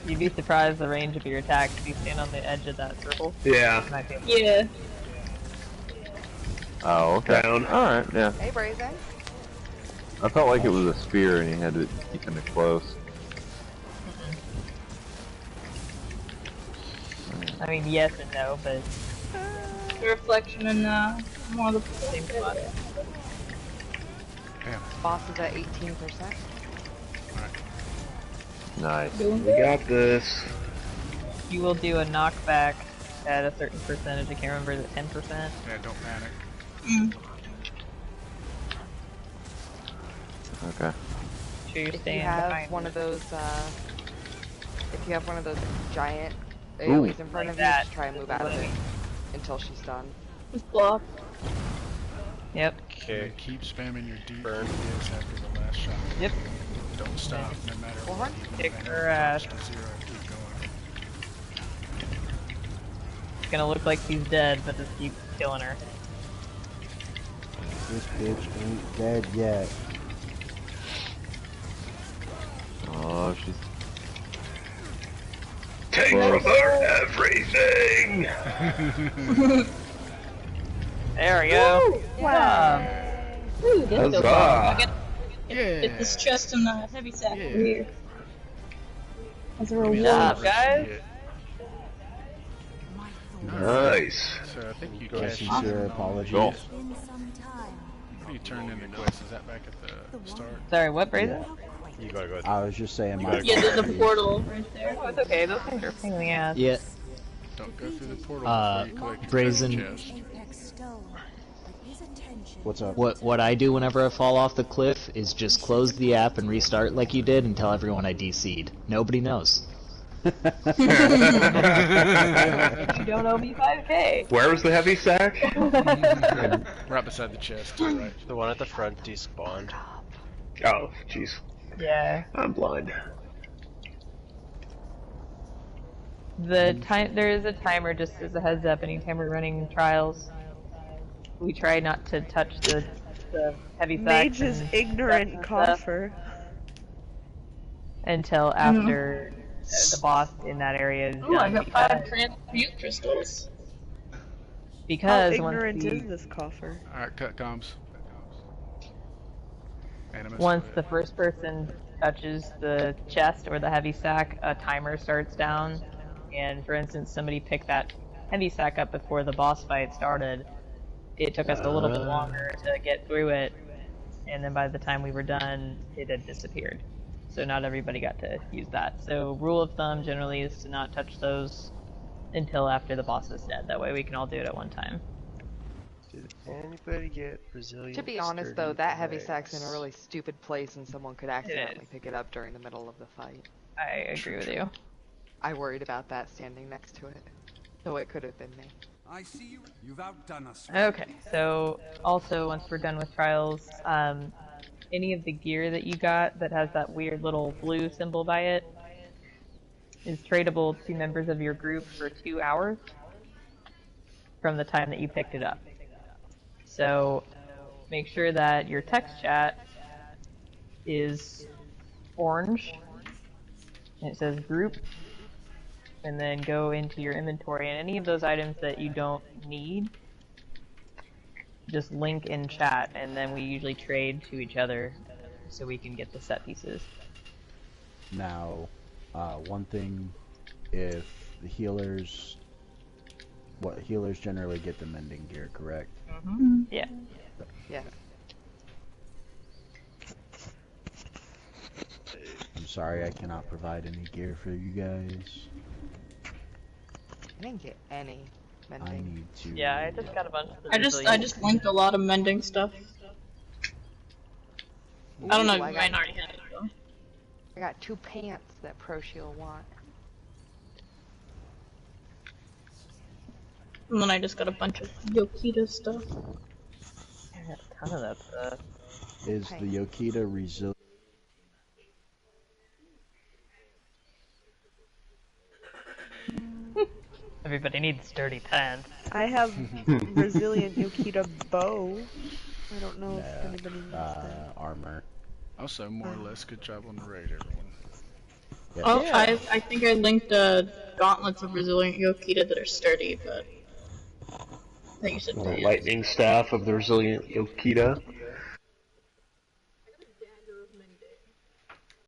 Speaker 2: You'd be surprised the range of your attacks if you stand on the edge of that circle.
Speaker 1: Yeah.
Speaker 2: You might be able
Speaker 7: Yeah.
Speaker 10: Oh, okay.
Speaker 1: Down.
Speaker 10: Alright, yeah.
Speaker 6: Hey, Brazen.
Speaker 10: I felt like it was a spear and you had to keep kind of close.
Speaker 2: I mean, yes and no, but
Speaker 7: The reflection and one of the
Speaker 2: same spot.
Speaker 4: Damn.
Speaker 6: Boss is at 18%.
Speaker 10: Nice.
Speaker 7: doing
Speaker 1: We
Speaker 7: good.
Speaker 1: got this.
Speaker 2: You will do a knockback at a certain percentage. I can't remember, is it 10%?
Speaker 4: Yeah, don't panic.
Speaker 7: Mm.
Speaker 10: Okay.
Speaker 2: Sure you
Speaker 6: If
Speaker 2: stay
Speaker 6: you
Speaker 2: in
Speaker 6: have
Speaker 2: behind.
Speaker 6: one of those, giant
Speaker 10: Ooh.
Speaker 6: AoEs in front
Speaker 2: Like
Speaker 6: of
Speaker 2: that.
Speaker 6: you, just try and move out of it until she's done.
Speaker 7: Just block.
Speaker 2: Yep.
Speaker 9: Okay.
Speaker 4: Keep spamming your deep
Speaker 9: Burn.
Speaker 4: DPS after the last shot.
Speaker 2: Yep.
Speaker 4: Don't stop, no matter
Speaker 6: Well,
Speaker 4: what.
Speaker 6: run.
Speaker 4: Even
Speaker 2: Kick
Speaker 4: when it
Speaker 2: her ass.
Speaker 4: drops to 0, keep going.
Speaker 2: It's gonna look like she's dead, but just keep killing her.
Speaker 3: This bitch ain't dead yet.
Speaker 10: Oh, she's...
Speaker 1: Take
Speaker 10: Close.
Speaker 1: from her everything!
Speaker 2: There we go.
Speaker 5: Wow.
Speaker 7: Ooh, this feels
Speaker 1: Huzzah.
Speaker 7: awesome.
Speaker 4: Yeah.
Speaker 7: Get this chest and the heavy sack
Speaker 4: Yeah.
Speaker 7: over here. As a
Speaker 4: Let me
Speaker 7: reward.
Speaker 2: job,
Speaker 4: see
Speaker 2: guys.
Speaker 4: it.
Speaker 1: Nice.
Speaker 4: So I think you
Speaker 3: Go
Speaker 4: cashed
Speaker 3: sincere
Speaker 4: in
Speaker 3: apologies.
Speaker 10: Cool.
Speaker 4: What do you turn in the quest? Is that back at the start?
Speaker 2: Sorry, what, Brazen?
Speaker 9: You gotta go.
Speaker 3: I was just saying my.
Speaker 7: Yeah, there's a portal right there.
Speaker 2: Oh, it's okay. Those things are a pain in the ass.
Speaker 12: Yeah.
Speaker 4: Don't go through the portal before you collect
Speaker 12: Brazen.
Speaker 4: your chest.
Speaker 3: What's up?
Speaker 12: What I do whenever I fall off the cliff is just close the app and restart like you did and tell everyone I DC'd. Nobody knows.
Speaker 2: You don't owe me 5K.
Speaker 1: Where was the heavy sack?
Speaker 4: Right beside the chest, to the right.
Speaker 9: The one at the front despawned.
Speaker 1: Oh, jeez.
Speaker 2: Yeah.
Speaker 1: I'm blind.
Speaker 2: There is a timer, just as a heads up. Anytime we're running trials, we try not to touch the heavy sack.
Speaker 5: Mage is ignorant coffer.
Speaker 2: Until after the boss in that area is done.
Speaker 7: Ooh, I got 5 transmute crystals.
Speaker 2: Because
Speaker 5: how ignorant
Speaker 2: once
Speaker 5: is this coffer?
Speaker 4: Alright, cut comms. Animus.
Speaker 2: Once the first person touches the chest or the heavy sack, a timer starts down. And for instance, somebody picked that heavy sack up before the boss fight started. It took us a little bit longer to get through it, and then by the time we were done, it had disappeared. So not everybody got to use that. So rule of thumb generally is to not touch those until after the boss is dead. That way we can all do it at one time.
Speaker 9: Did anybody get Brazilian?
Speaker 6: To be honest though, that heavy sack's in a really stupid place and someone could accidentally pick it up during the middle of the fight.
Speaker 2: I agree with you.
Speaker 6: I worried about that standing next to it. So it could have been me.
Speaker 13: I see you. You've outdone us.
Speaker 2: Okay, so also once we're done with trials, any of the gear that you got that has that weird little blue symbol by it is tradable to members of your group for 2 hours from the time that you picked it up. So make sure that your text chat is orange and it says group, and then go into your inventory, and any of those items that you don't need, just link in chat, and then we usually trade to each other so we can get the set pieces.
Speaker 3: Now, one thing, if the healers generally get the mending gear, correct?
Speaker 2: Mm-hmm. Yeah.
Speaker 6: Yeah.
Speaker 3: I'm sorry I cannot provide any gear for you guys.
Speaker 6: I didn't get any mending.
Speaker 3: I need to.
Speaker 2: Yeah, I just got a bunch of the
Speaker 7: I just linked a lot of mending stuff. I don't know if you might already have it though.
Speaker 6: I got 2 pants that Pro Shield want.
Speaker 7: And then I just got a bunch of Yokita stuff.
Speaker 2: I got a ton of that stuff.
Speaker 3: Is the Yokita resilient?
Speaker 2: Everybody needs sturdy pants.
Speaker 5: I have resilient Yokita bow. I don't know if anybody needs that.
Speaker 3: Armor.
Speaker 4: Also, more or less good job on the raid, everyone.
Speaker 3: Yeah.
Speaker 7: Oh, yeah. I think I linked gauntlets of resilient Yokita that are sturdy, but I think you should
Speaker 1: The lightning staff of the resilient Yokita.